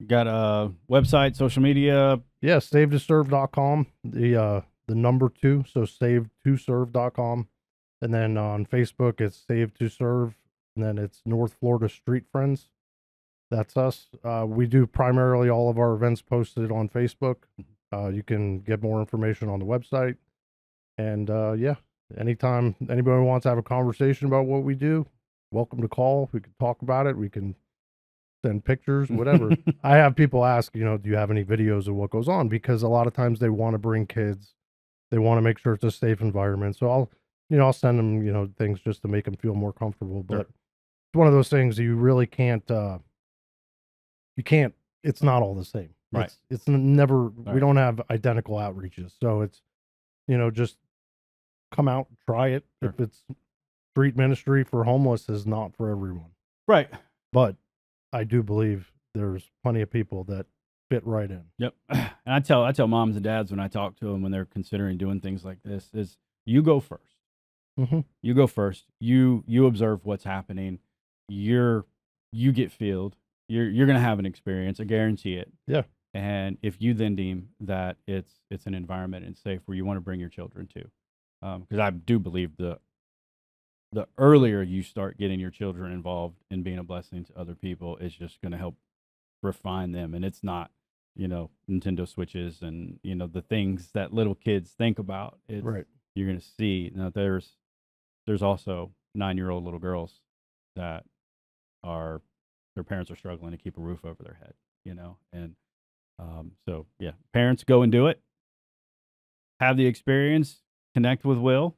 You got a website, social media? Yeah, savetoserve.com, the number 2, so savetoserve.com. And then on Facebook, it's Save to Serve, and then it's North Florida Street Friends. That's us. We do primarily all of our events posted on Facebook. You can get more information on the website. And anytime anybody wants to have a conversation about what we do, welcome to call. We can talk about it. We can send pictures, whatever. I have people ask, do you have any videos of what goes on? Because a lot of times they want to bring kids. They want to make sure it's a safe environment. So I'll send them, things just to make them feel more comfortable. But it's one of those things you really can't, it's not all the same. Right. It's never, we don't have identical outreaches. So it's, just come out, try it. If it's street ministry for homeless is not for everyone. Right. But I do believe there's plenty of people that fit right in. Yep. And I tell moms and dads when I talk to them when they're considering doing things like this is you go first. Mm-hmm. You go first. You observe what's happening. You get filled. You're gonna have an experience. I guarantee it. Yeah. And if you then deem that it's an environment and safe where you want to bring your children to, because I do believe the earlier you start getting your children involved in being a blessing to other people, it's just going to help refine them. And it's not, Nintendo Switches and, the things that little kids think about. It's, Right. You're going to see. Now, there's also 9-year-old little girls that their parents are struggling to keep a roof over their head, and so, yeah, parents, go and do it. Have the experience, connect with Will,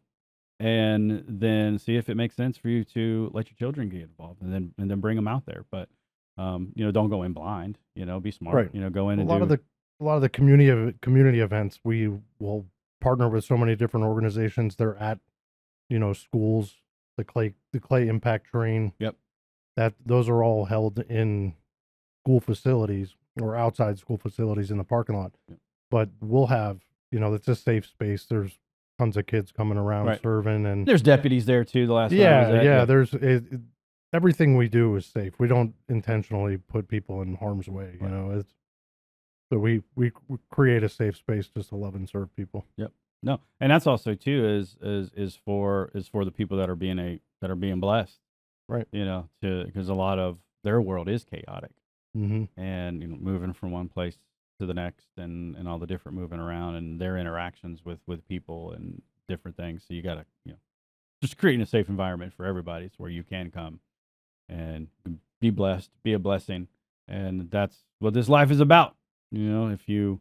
and then see if it makes sense for you to let your children get involved, and then bring them out there. But don't go in blind. Be smart. Right. Go in A and lot of the community events, we will partner with so many different organizations. They're at schools, the clay impact train. Yep. Those are all held in school facilities or outside school facilities in the parking lot. Yep. But we'll have it's a safe space. There's tons of kids coming around Right. serving, and There's deputies there too. The last time I was at, there's everything we do is safe. We don't intentionally put people in harm's way. Right. It's so we create a safe space just to love and serve people. Yep. No, and that's also too is for the people that are being blessed. Right. Because a lot of their world is chaotic, Mm-hmm. and moving from one place to the next, and all the different moving around and their interactions with people and different things. So you got to just creating a safe environment for everybody. It's where you can come and be blessed, be a blessing, and that's what this life is about. If you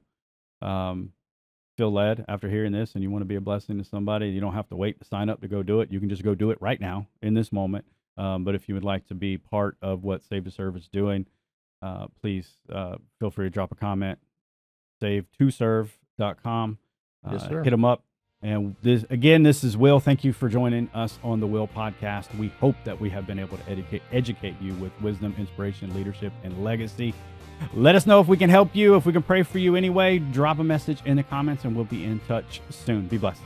feel led after hearing this and you want to be a blessing to somebody, you don't have to wait to sign up to go do it. You can just go do it right now in this moment. But if you would like to be part of what Save to Serve is doing, please feel free to drop a comment. save2serve.com. Yes, sir. Hit them up. And this is Will. Thank you for joining us on the Will Podcast. We hope that we have been able to educate you with wisdom, inspiration, leadership, and legacy. Let us know if we can help you, if we can pray for you anyway. Drop a message in the comments, and we'll be in touch soon. Be blessed.